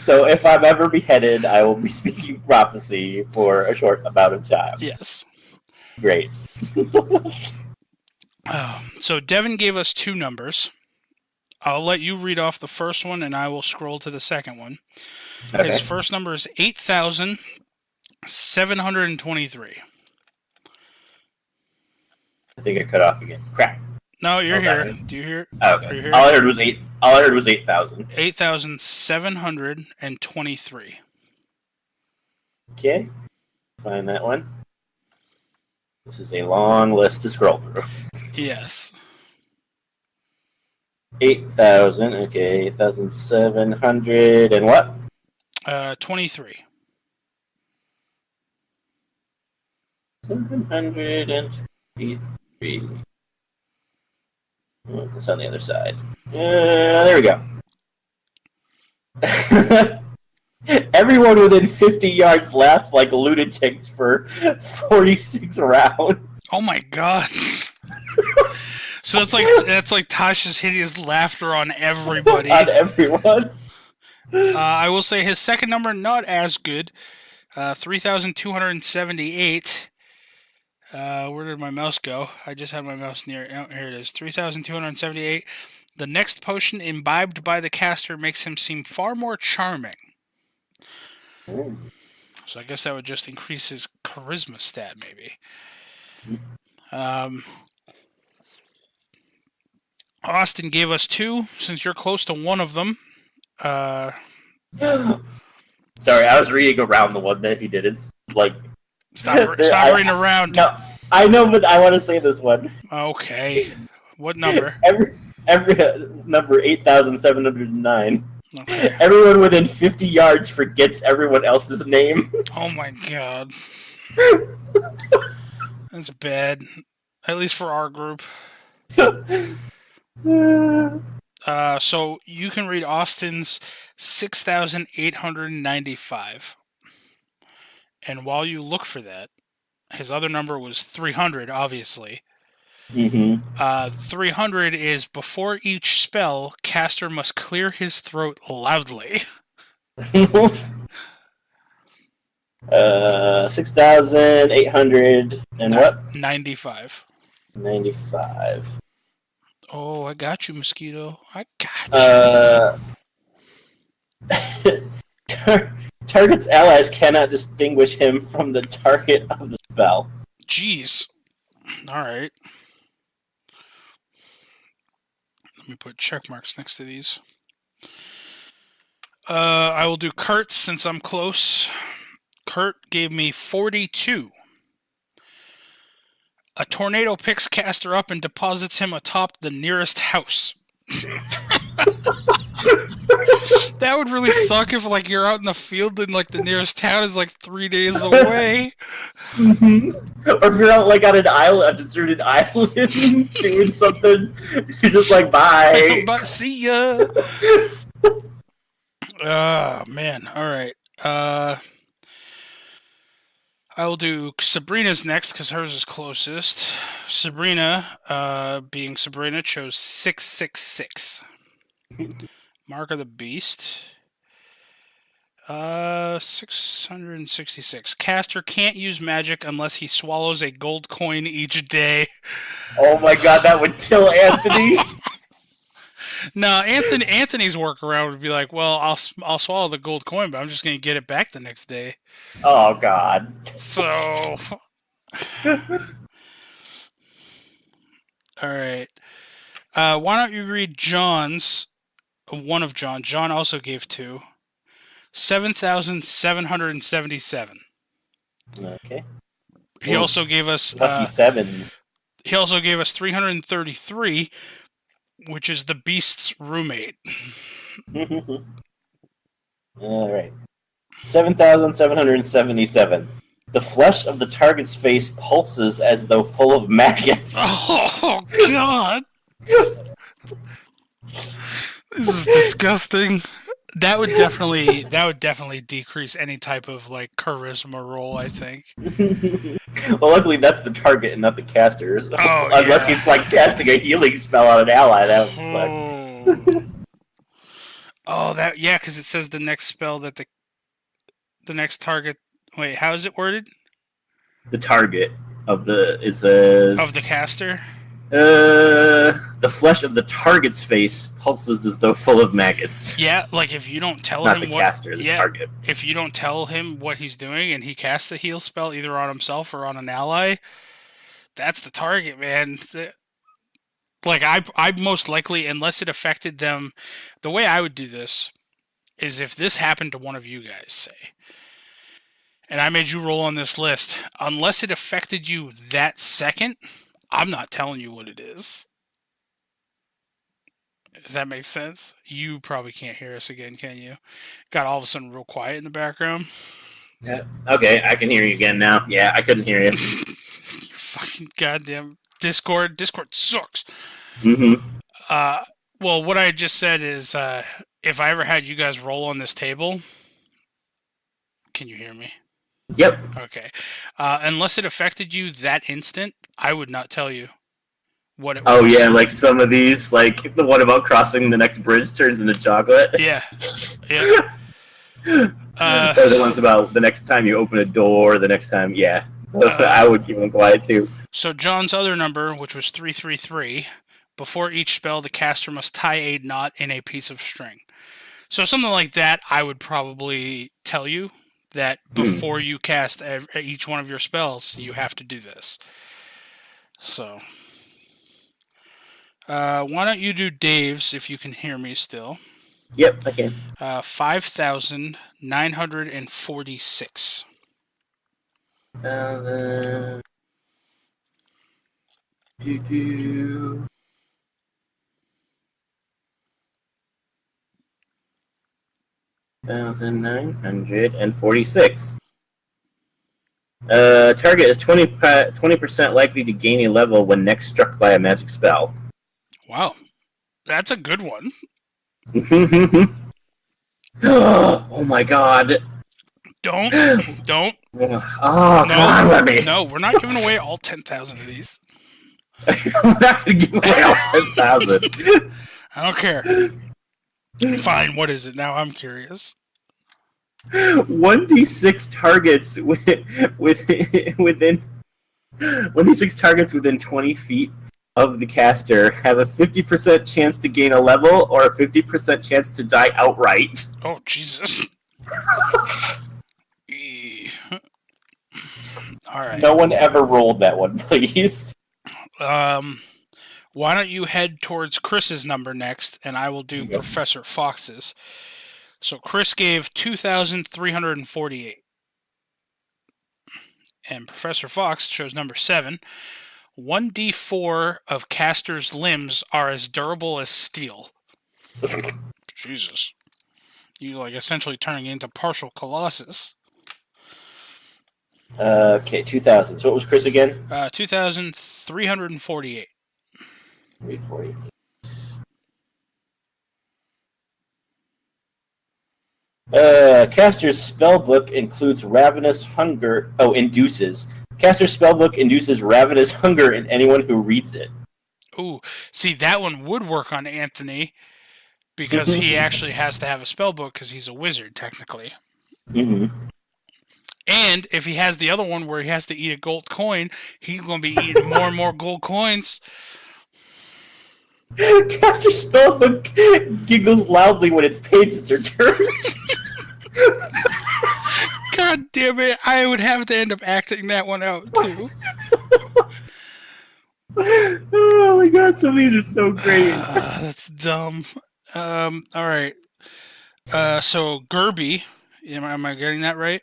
So if I'm ever beheaded, I will be speaking prophecy for a short amount of time. Yes. Great. So Devin gave us 2 numbers. I'll let you read off the first one, and I will scroll to the second one. Okay. His first number is 8,723. I think I cut off again. Crap. No, you're here. Do you hear? Okay. Here? All I heard was 8,000. 8,723. Okay. Find that one. This is a long list to scroll through. Yes. 8,000. Okay, 8,700 and what? 23. 723. Oh, it's on the other side. There we go. Everyone within 50 yards laughs like lunatics for 46 rounds. Oh my god. So that's like Tasha's hideous laughter on everybody. On everyone. I will say his second number not as good. 3,278. Where did my mouse go? I just had my mouse near. Oh, here it is. 3,278. The next potion imbibed by the caster makes him seem far more charming. Ooh. So I guess that would just increase his charisma stat, maybe. Austin gave us 2, since you're close to one of them. Sorry, I was reading around the one that he did. It's like... Stop reading around. No, I know, but I want to say this one. Okay. What number? Every number 8,709. Okay. Everyone within 50 yards forgets everyone else's names. Oh my god. That's bad. At least for our group. So you can read Austin's 6,895. And while you look for that, his other number was 300, obviously. 300 is before each spell, caster must clear his throat loudly. 6,800 and what? 95. 95. Oh, I got you, Mosquito. I got you. Target's allies cannot distinguish him from the target of the spell. Jeez. Alright. Let me put check marks next to these. I will do Kurt's since I'm close. Kurt gave me 42. A tornado picks caster up and deposits him atop the nearest house. That would really suck if like you're out in the field and like the nearest town is like 3 days away. Or if you're out like on an island, a deserted island, doing something, you're just like, bye. But see ya. Man. All right. I will do Sabrina's next because hers is closest. Sabrina, being Sabrina, chose 666. Mark of the Beast. 666. Caster can't use magic unless he swallows a gold coin each day. Oh my god, that would kill Anthony. No, Anthony's workaround would be like, well, I'll swallow the gold coin, but I'm just going to get it back the next day. Oh god. So, all right. Why don't you read John's? One of John. John also gave 2. 7,777. Okay. He also gave us lucky sevens. He also gave us 333, which is the beast's roommate. All right. 7,777. The flesh of the target's face pulses as though full of maggots. Oh god. This is disgusting. That would definitely decrease any type of like charisma roll, I think. Well, luckily that's the target and not the caster. Oh, unless he's like casting a healing spell on an ally, that would suck. Because it says the next spell that the next target. Wait, how is it worded? The target of the caster. The flesh of the target's face pulses as though full of maggots. Yeah, like if you don't tell Not him the caster, the target. If you don't tell him what he's doing and he casts a heal spell either on himself or on an ally, that's the target, man. Like I most likely, unless it affected them, the way I would do this is if this happened to one of you guys, say, and I made you roll on this list, unless it affected you that second, I'm not telling you what it is. Does that make sense? You probably can't hear us again, can you? Got all of a sudden real quiet in the background. Yeah. Okay, I can hear you again now. Yeah, I couldn't hear you. You fucking goddamn Discord. Discord sucks. Mm-hmm. Well, what I just said is, if I ever had you guys roll on this table, Can you hear me? Yep. Okay. Unless it affected you that instant, I would not tell you what it was. Oh yeah, like some of these, like the one about crossing the next bridge turns into chocolate. Yeah. Or the ones about the next time you open a door, the next time, yeah. I would keep them quiet too. So John's other number, which was 333, before each spell, the caster must tie a knot in a piece of string. So something like that, I would probably tell you that before you cast each one of your spells, you have to do this. So, why don't you do Dave's if you can hear me still? Yep, I can. 5,946. 1,000. 1,946. Target is 20% likely to gain a level when next struck by a magic spell. Wow, that's a good one. Oh my god. Don't. Oh, No, come on, Webby. No, we're not giving away all 10,000 of these. I'm not going to give away all 10,000. I don't care. Fine, what is it? Now I'm curious. 1d6 targets within 1d6 targets within 20 feet of the caster have a 50% chance to gain a level or a 50% chance to die outright. Oh, Jesus. All right. No one ever rolled that one, please. Why don't you head towards Chris's number next, and I will do Professor Fox's. So Chris gave 2,348. And Professor Fox chose number 7. 1d4 of caster's limbs are as durable as steel. Jesus. You like essentially turning into partial Colossus. Okay, 2,000. So what was Chris again? 2,348. 348. Caster's spellbook includes ravenous hunger. Oh, induces. Caster's spellbook induces ravenous hunger in anyone who reads it. Ooh, see, that one would work on Anthony because he actually has to have a spellbook because he's a wizard, technically. Mm-hmm. And if he has the other one where he has to eat a gold coin, he's going to be eating more and more gold coins. Caster's spellbook giggles loudly when its pages are turned. God damn it, I would have to end up acting that one out, too. Oh my god, some of these are so great. That's dumb. Alright. So, Gerby, am I getting that right?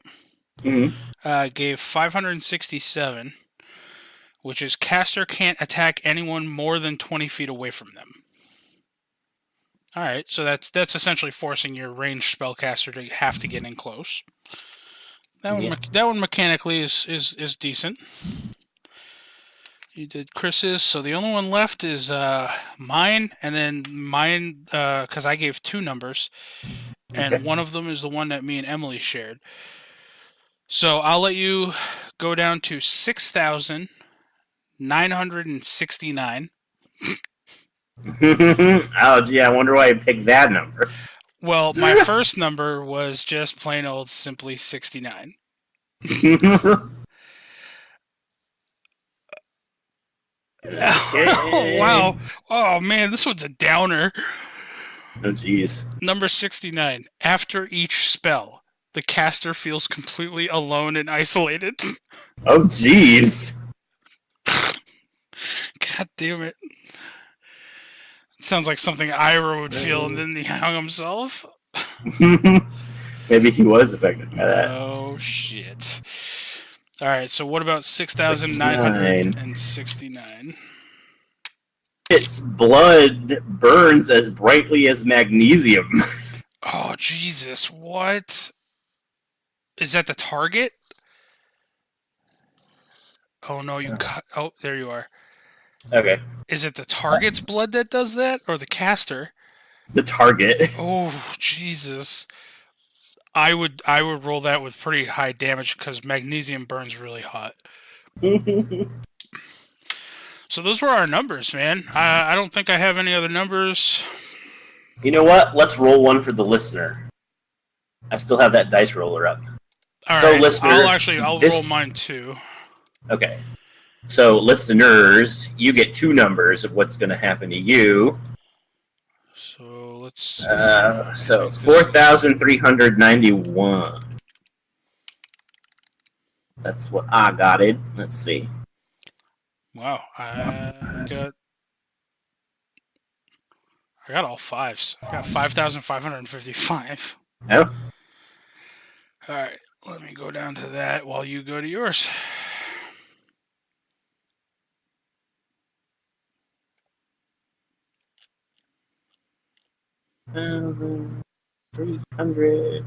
Mm-hmm. Gave 567, which is caster can't attack anyone more than 20 feet away from them. Alright, so that's essentially forcing your ranged spellcaster to have to get in close. That one mechanically is decent. You did Chris's, so the only one left is mine, and then mine, because I gave 2 numbers, and one of them is the one that me and Emily shared. So I'll let you go down to 6,969. Oh, gee, I wonder why you picked that number. Well, my first number was just plain old simply 69. Oh, wow. Oh, man, this one's a downer. Oh, jeez. Number 69. After each spell, the caster feels completely alone and isolated. Oh, jeez. God damn it. It sounds like something Ira would feel, and then he hung himself. Maybe he was affected by that. Oh, shit. Alright, so what about 6,969? Its blood burns as brightly as magnesium. Oh, Jesus, what? Is that the target? Oh, no, you cut. Oh, there you are. Okay. Is it the target's blood that does that, or the caster? The target. Oh, Jesus. I would roll that with pretty high damage because magnesium burns really hot. So those were our numbers, man. I don't think I have any other numbers. You know what? Let's roll one for the listener. I still have that dice roller up. All So, right, listener, I'll this- roll mine too. Okay. So, listeners, you get two numbers of what's going to happen to you. So let's see. So 4,391. That's what I got it. Let's see. Wow, I got all fives. I got 5,555. Oh. All right, let me go down to that while you go to yours. $1,300.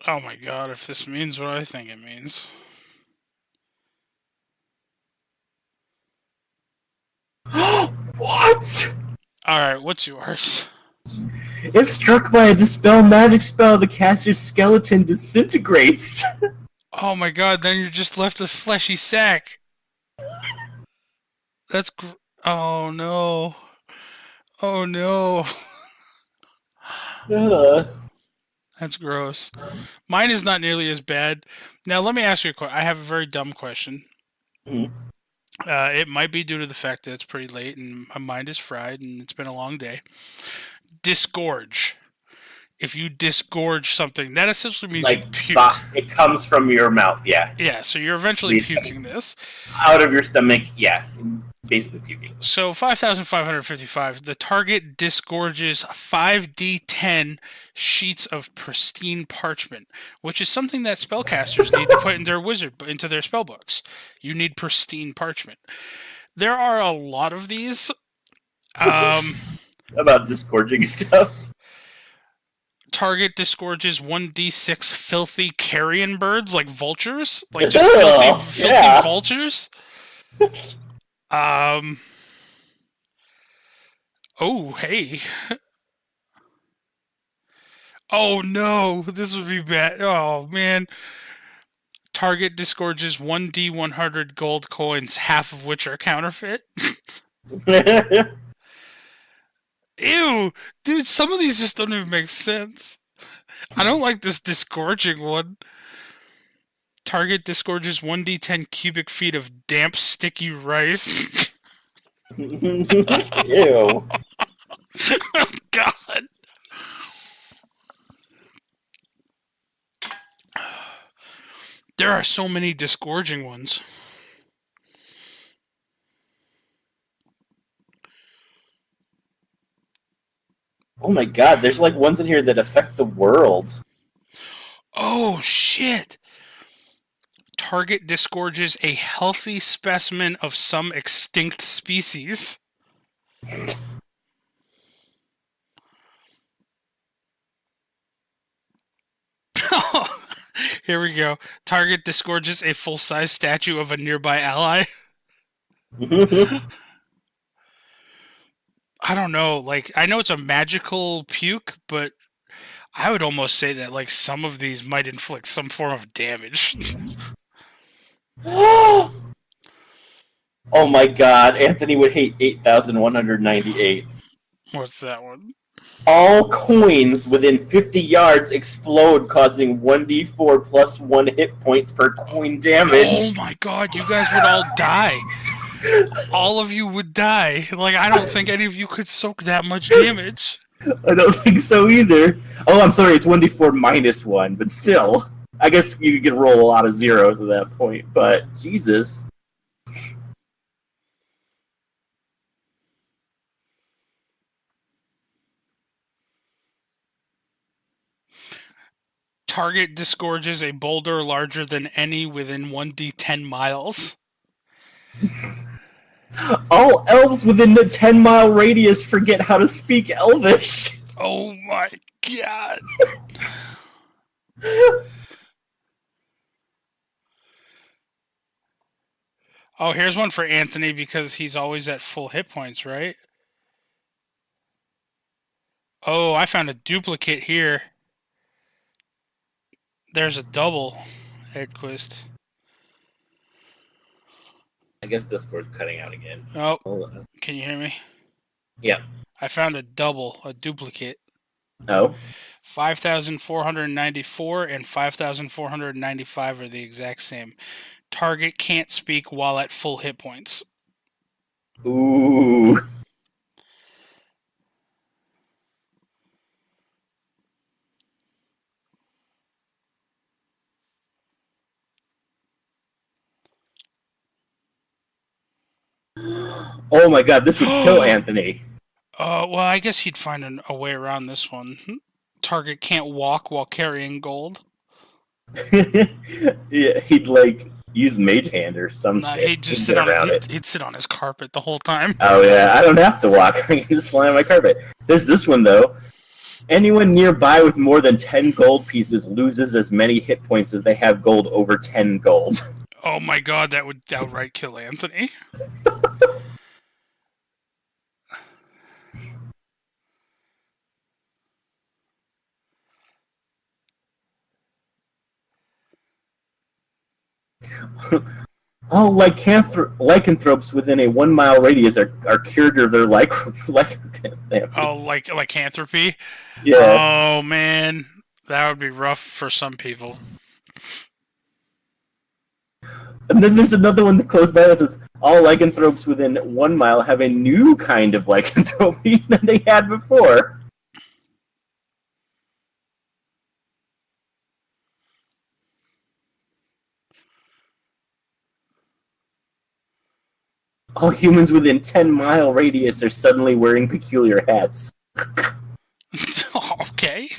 Oh my god, if this means what I think it means. What? Alright, what's yours? If struck by a dispel magic spell, the caster's skeleton disintegrates. Oh my god, then you're just left a fleshy sack. That's oh no. Oh no. That's gross. Mine is not nearly as bad. Now, let me ask you a question. I have a very dumb question. Mhm. It might be due to the fact that it's pretty late and my mind is fried and it's been a long day. Disgorge. If you disgorge something, that essentially means you puke. It comes from your mouth, yeah. Yeah, so you're eventually puking this. Out of your stomach, yeah. Basically puking. So 5,555. The target disgorges 5d10 sheets of pristine parchment, which is something that spellcasters need to put into their spell books. You need pristine parchment. There are a lot of these. About disgorging stuff. Target disgorges 1d6 filthy carrion birds, like vultures, like just filthy vultures. Oh, hey. Oh no, this would be bad. Oh man. Target disgorges 1d100 gold coins, half of which are counterfeit. Ew, dude, some of these just don't even make sense. I don't like this disgorging one. Target disgorges 1d10 cubic feet of damp, sticky rice. Ew. Oh, God. There are so many disgorging ones. Oh my god, there's like ones in here that affect the world. Oh, shit. Target disgorges a healthy specimen of some extinct species. Here we go. Target disgorges a full-size statue of a nearby ally. I don't know. Like, I know it's a magical puke, but I would almost say that like some of these might inflict some form of damage. Oh my god, Anthony would hate 8,198. What's that one? All coins within 50 yards explode, causing 1d4 plus 1 hit points per coin damage. Oh my god, you guys would all die. All of you would die. Like, I don't think any of you could soak that much damage. I don't think so either. Oh, I'm sorry, it's 1d4 minus 1, but still. I guess you could roll a lot of zeros at that point, but Jesus. Target disgorges a boulder larger than any within 1d10 miles. All elves within the 10-mile radius forget how to speak Elvish. Oh my god. Oh, here's one for Anthony because he's always at full hit points, right? Oh, I found a duplicate here. There's a double, Edquist. I guess Discord's cutting out again. Oh, Hold on. can you hear me? Yeah. I found a double, a duplicate. Oh. 5,494 and 5,495 are the exact same. Target can't speak while at full hit points. Ooh. Oh my god, this would kill Anthony. Well, I guess he'd find a way around this one. Target can't walk while carrying gold. Yeah, he'd like use Mage Hand or some Nah, shit. he'd just get around it. he'd sit on his carpet the whole time. Oh yeah, I don't have to walk. I can just fly on my carpet. There's this one though. Anyone nearby with more than 10 gold pieces loses as many hit points as they have gold over 10 gold. Oh my god, that would outright kill Anthony. Oh, lycanthropes within a 1 mile radius are cured of their lycanthropy. Oh, like lycanthropy? Yeah. Oh man, that would be rough for some people. And then there's another one that close by that says all lycanthropes within 1 mile have a new kind of lycanthropy than they had before. All humans within 10-mile radius are suddenly wearing peculiar hats. Okay.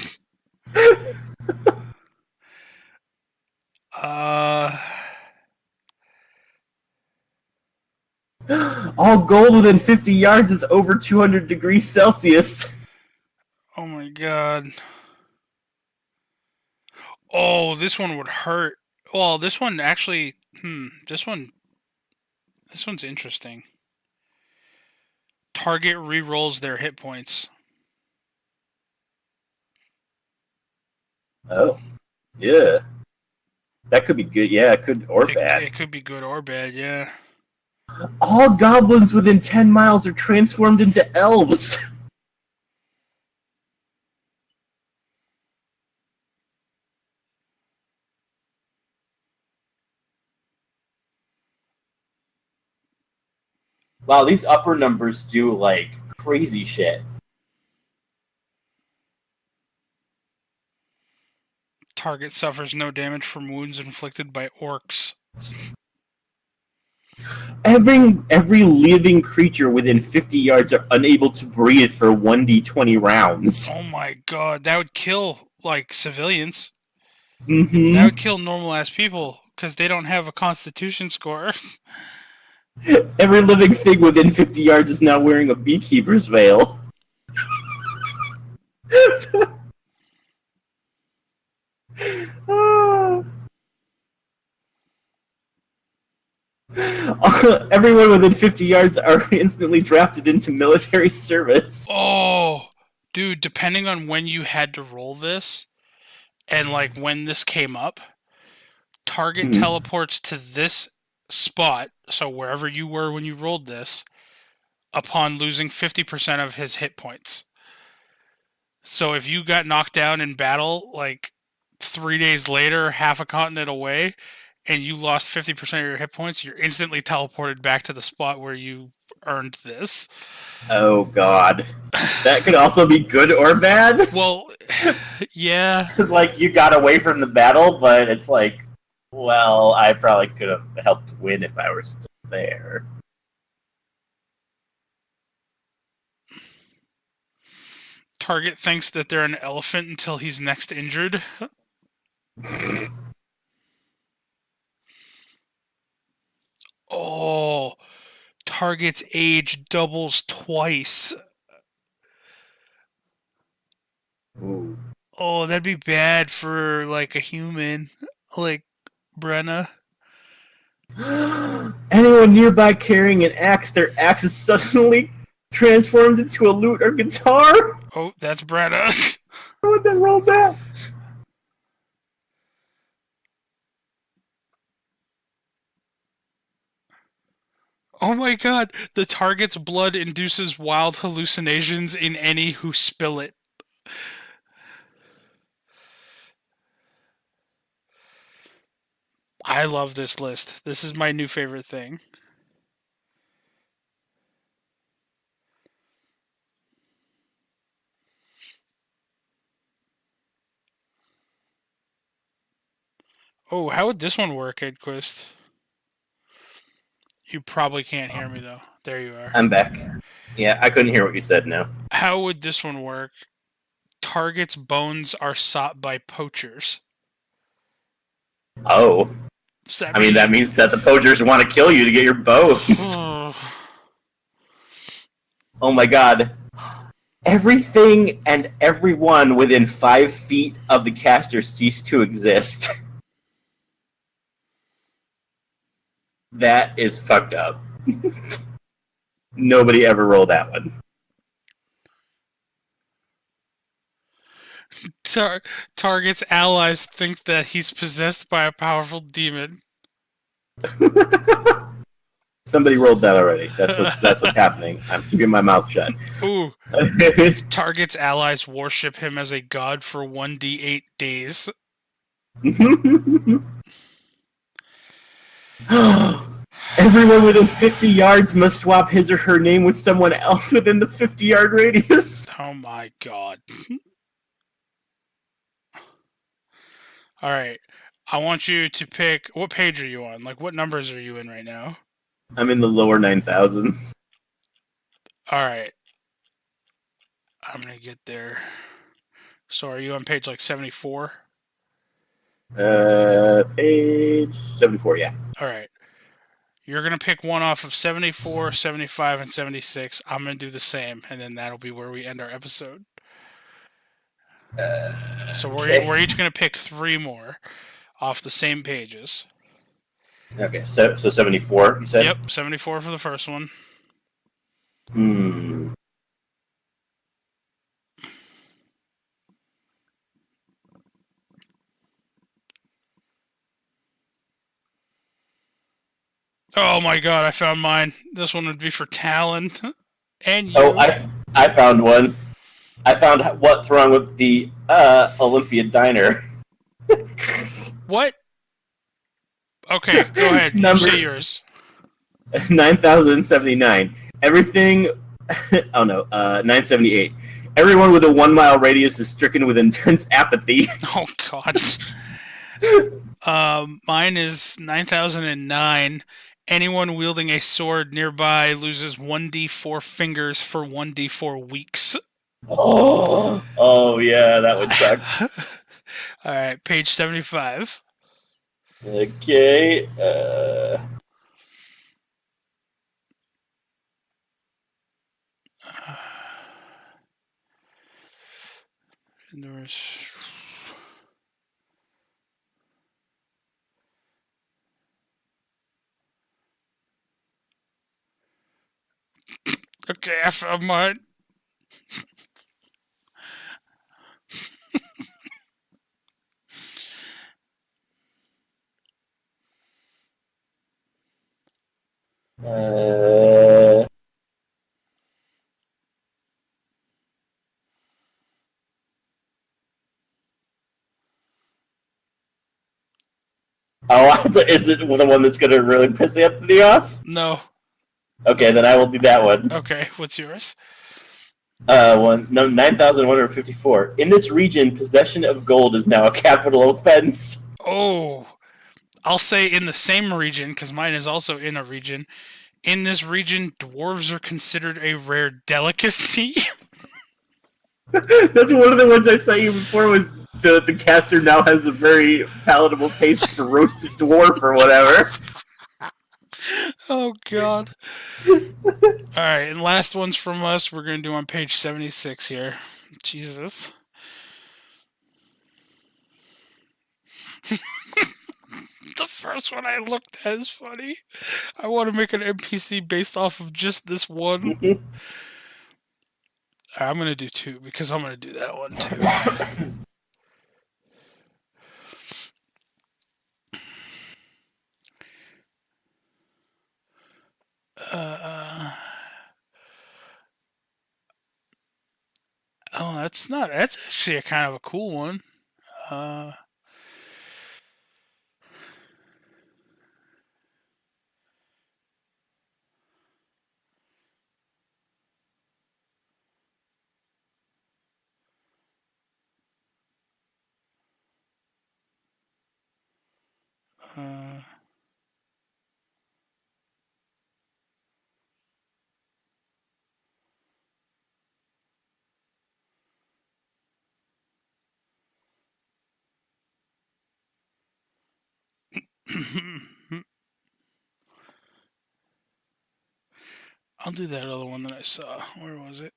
All gold within 50 yards is over 200 degrees Celsius. Oh my god. Oh, this one would hurt. Well, this one actually. This one's interesting. Target re-rolls their hit points. Oh, yeah. That could be good. Yeah, it could or bad. It could be good or bad. Yeah. All goblins within 10 miles are transformed into elves. Wow, these upper numbers do like crazy shit. Target suffers no damage from wounds inflicted by orcs. Every living creature within 50 yards are unable to breathe for 1d20 rounds. Oh my god, that would kill like civilians. Mm-hmm. That would kill normal ass people because they don't have a constitution score. Every living thing within 50 yards is now wearing a beekeeper's veil. Everyone within 50 yards are instantly drafted into military service. Oh, dude, depending on when you had to roll this and like when this came up, target teleports to this spot, so wherever you were when you rolled this, upon losing 50% of his hit points. So if you got knocked down in battle like 3 days later, half a continent away, and you lost 50% of your hit points, you're instantly teleported back to the spot where you earned this. Oh god. That could also be good or bad. Well, yeah. Because, like, you got away from the battle, but it's like, well, I probably could have helped win if I were still there. Target thinks that they're an elephant until he's next injured. Oh, target's age doubles twice. Ooh. Oh, that'd be bad for like a human, like Brenna. Anyone nearby carrying an axe, their axe is suddenly transformed into a lute or guitar. Oh, that's Brenna. What the rolled that? Oh my god, the target's blood induces wild hallucinations in any who spill it. I love this list. This is my new favorite thing. Oh, how would this one work, Edquist? You probably can't hear me, though. There you are. I'm back. Yeah, I couldn't hear what you said now. How would this one work? Target's bones are sought by poachers. Oh. I mean, that means that the poachers want to kill you to get your bones. Oh my god. Everything and everyone within 5 feet of the caster cease to exist. That is fucked up. Nobody ever rolled that one. Target's allies think that he's possessed by a powerful demon. Somebody rolled that already. That's what's happening. I'm keeping my mouth shut. Ooh. Target's allies worship him as a god for 1d8 days. Everyone within 50 yards must swap his or her name with someone else within the 50-yard radius. Oh my god. Alright. I want you to pick... What page are you on? Like, what numbers are you in right now? I'm in the lower 9,000s. Alright. I'm gonna get there. So are you on page, like, 74? Page 74, yeah. Alright. You're gonna pick one off of 74, 75, and 76. I'm gonna do the same, and then that'll be where we end our episode. So we're each gonna pick 3 more off the same pages. Okay, so 74, you said? Yep, 74 for the first one. Oh my god, I found mine. This one would be for Talon. And you. Oh, I found one. I found what's wrong with the Olympia Diner. What? Okay, go ahead. You say yours. 9,079. Everything... oh no, 978. Everyone with a 1-mile radius is stricken with intense apathy. Oh god. Mine is 9,009. Anyone wielding a sword nearby loses 1d4 fingers for 1d4 weeks. Oh yeah, that would suck. Alright, page 75. Okay, Okay, I found mine. Oh, so is it the one that's going to really piss Anthony off? No. Okay, then I will do that one. Okay, what's yours? 9,154. In this region, possession of gold is now a capital offense. Oh, I'll say in the same region, because mine is also in a region. In this region, dwarves are considered a rare delicacy. That's one of the ones I sent you before was the caster now has a very palatable taste for roasted dwarf or whatever. Oh, God. Alright, and last ones from us, we're going to do on page 76 here. Jesus. The first one I looked at is funny. I want to make an NPC based off of just this one. I'm going to do 2 because I'm going to do that one too. Oh, that's actually a kind of a cool one. I'll do that other one that I saw. Where was it?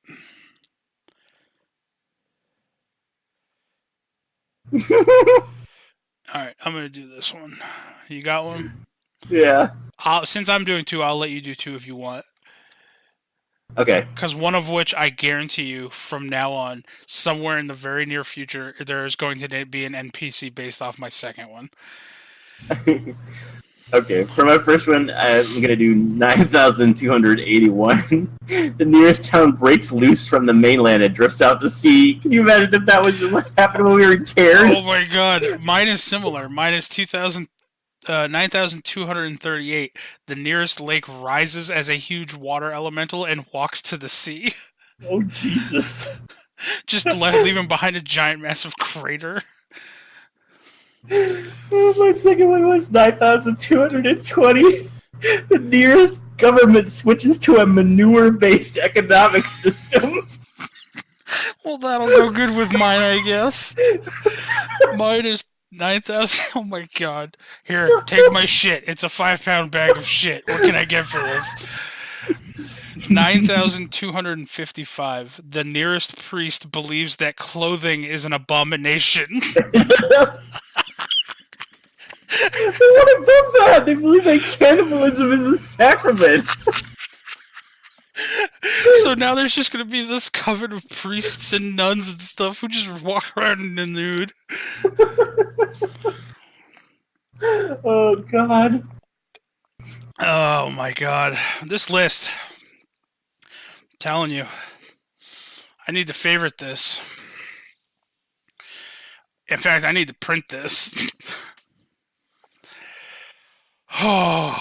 Alright, I'm going to do this one. You got one? Yeah. Since I'm doing 2, I'll let you do 2 if you want. Okay. Because one of which I guarantee you, from now on, somewhere in the very near future, there is going to be an NPC based off my second one. Okay, for my first one, I'm gonna do 9,281. The nearest town breaks loose from the mainland and drifts out to sea. Can you imagine if that was what happened when we were in Cairn? Oh my god, mine is similar. Mine is 9,238. The nearest lake rises as a huge water elemental and walks to the sea. Oh, Jesus. Just leaving behind a giant, massive crater. My second one was 9,220. The nearest government switches to a manure-based economic system. Well, that'll go good with mine, I guess. Mine is 9,000. Oh my god. Here, take my shit. It's a 5-pound bag of shit. What can I get for this? 9,255. The nearest priest believes that clothing is an abomination. What above that? They believe that cannibalism is a sacrament. So now there's just going to be this coven of priests and nuns and stuff who just walk around in the nude. Oh, God. Oh, my God. This list. I'm telling you. I need to favorite this. In fact, I need to print this. Oh.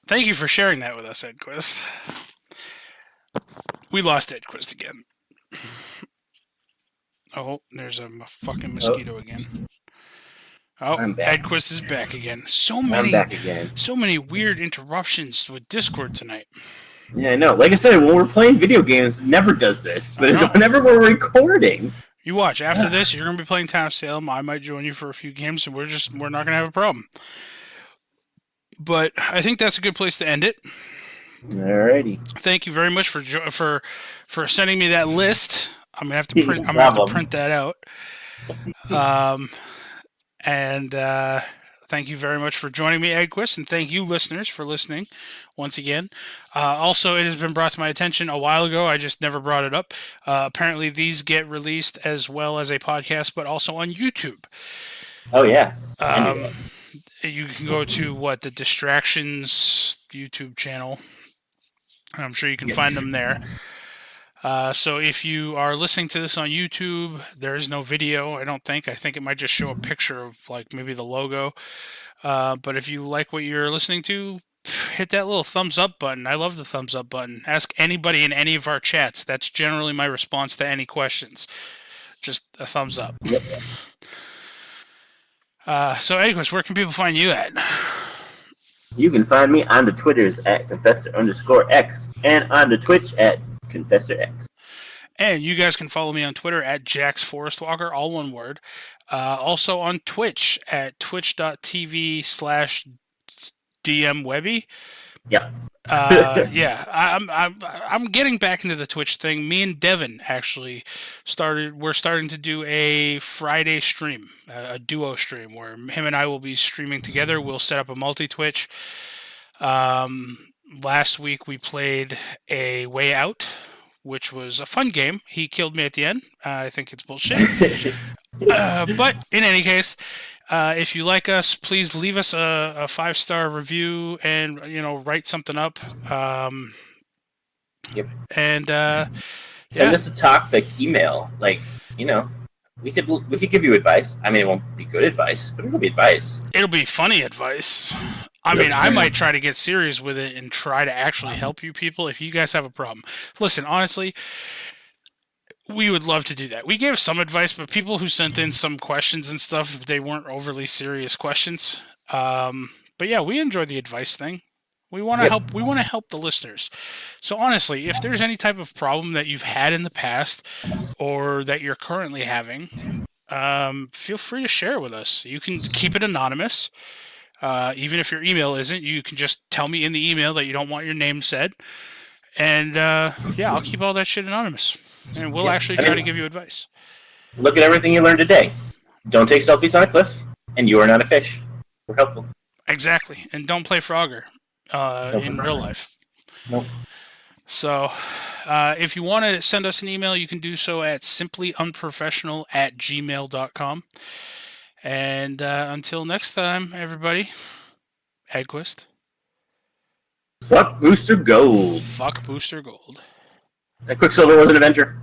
Thank you for sharing that with us, Edquist. We lost Edquist again. Oh, there's a fucking mosquito again. Oh, Edquist is back again. I'm back again. So many weird interruptions with Discord tonight. Yeah, I know. Like I said, when we're playing video games, it never does this. But whenever we're recording... You watch. After this, you're going to be playing Town of Salem. I might join you for a few games, and we're not going to have a problem. But I think that's a good place to end it. Alrighty. Thank you very much for sending me that list. I'm gonna have to print that out. And thank you very much for joining me, Edquist, and thank you, listeners, for listening once again. Also, it has been brought to my attention a while ago. I just never brought it up. Apparently, these get released as well as a podcast, but also on YouTube. Oh, yeah. You can go to the Distractions YouTube channel. I'm sure you can find them there. So if you are listening to this on YouTube, there is no video, I don't think. I think it might just show a picture of maybe the logo. But if you like what you're listening to, hit that little thumbs up button. I love the thumbs up button. Ask anybody in any of our chats. That's generally my response to any questions. Just a thumbs up. Yep. So, Edquist, where can people find you at? You can find me on the Twitters at Confessor_X and on the Twitch at ConfessorX. And you guys can follow me on Twitter at JaxForestwalker, all one word. Also on Twitch at twitch.tv/DMWebby. Yeah. Yeah, I'm getting back into the Twitch thing. Me and Devin actually we're starting to do a Friday stream, a duo stream where him and I will be streaming together. We'll set up a multi Twitch. Last week we played a Way Out, which was a fun game. He killed me at the end. I think it's bullshit. But in any case, if you like us, please leave us a 5-star review and write something up. Yep. And Send us a topic email. Like, we could give you advice. I mean, it won't be good advice, but it'll be advice. It'll be funny advice. I mean, I might try to get serious with it and try to actually help you people if you guys have a problem. Listen, honestly, we would love to do that. We gave some advice, but people who sent in some questions and stuff, they weren't overly serious questions. But yeah, we enjoy the advice thing. We want to help. We want to help the listeners. So honestly, if there's any type of problem that you've had in the past or that you're currently having, feel free to share it with us. You can keep it anonymous. Even if your email isn't, you can just tell me in the email that you don't want your name said. And I'll keep all that shit anonymous. And we'll actually try to give you advice. Look at everything you learned today. Don't take selfies on a cliff, and you are not a fish. We're helpful. Exactly. And don't play Frogger in real life. Nope. So if you want to send us an email, you can do so at simplyunprofessional@gmail.com. And until next time, everybody, Edquist. Fuck Booster Gold. Fuck Booster Gold. That Quicksilver was an Avenger.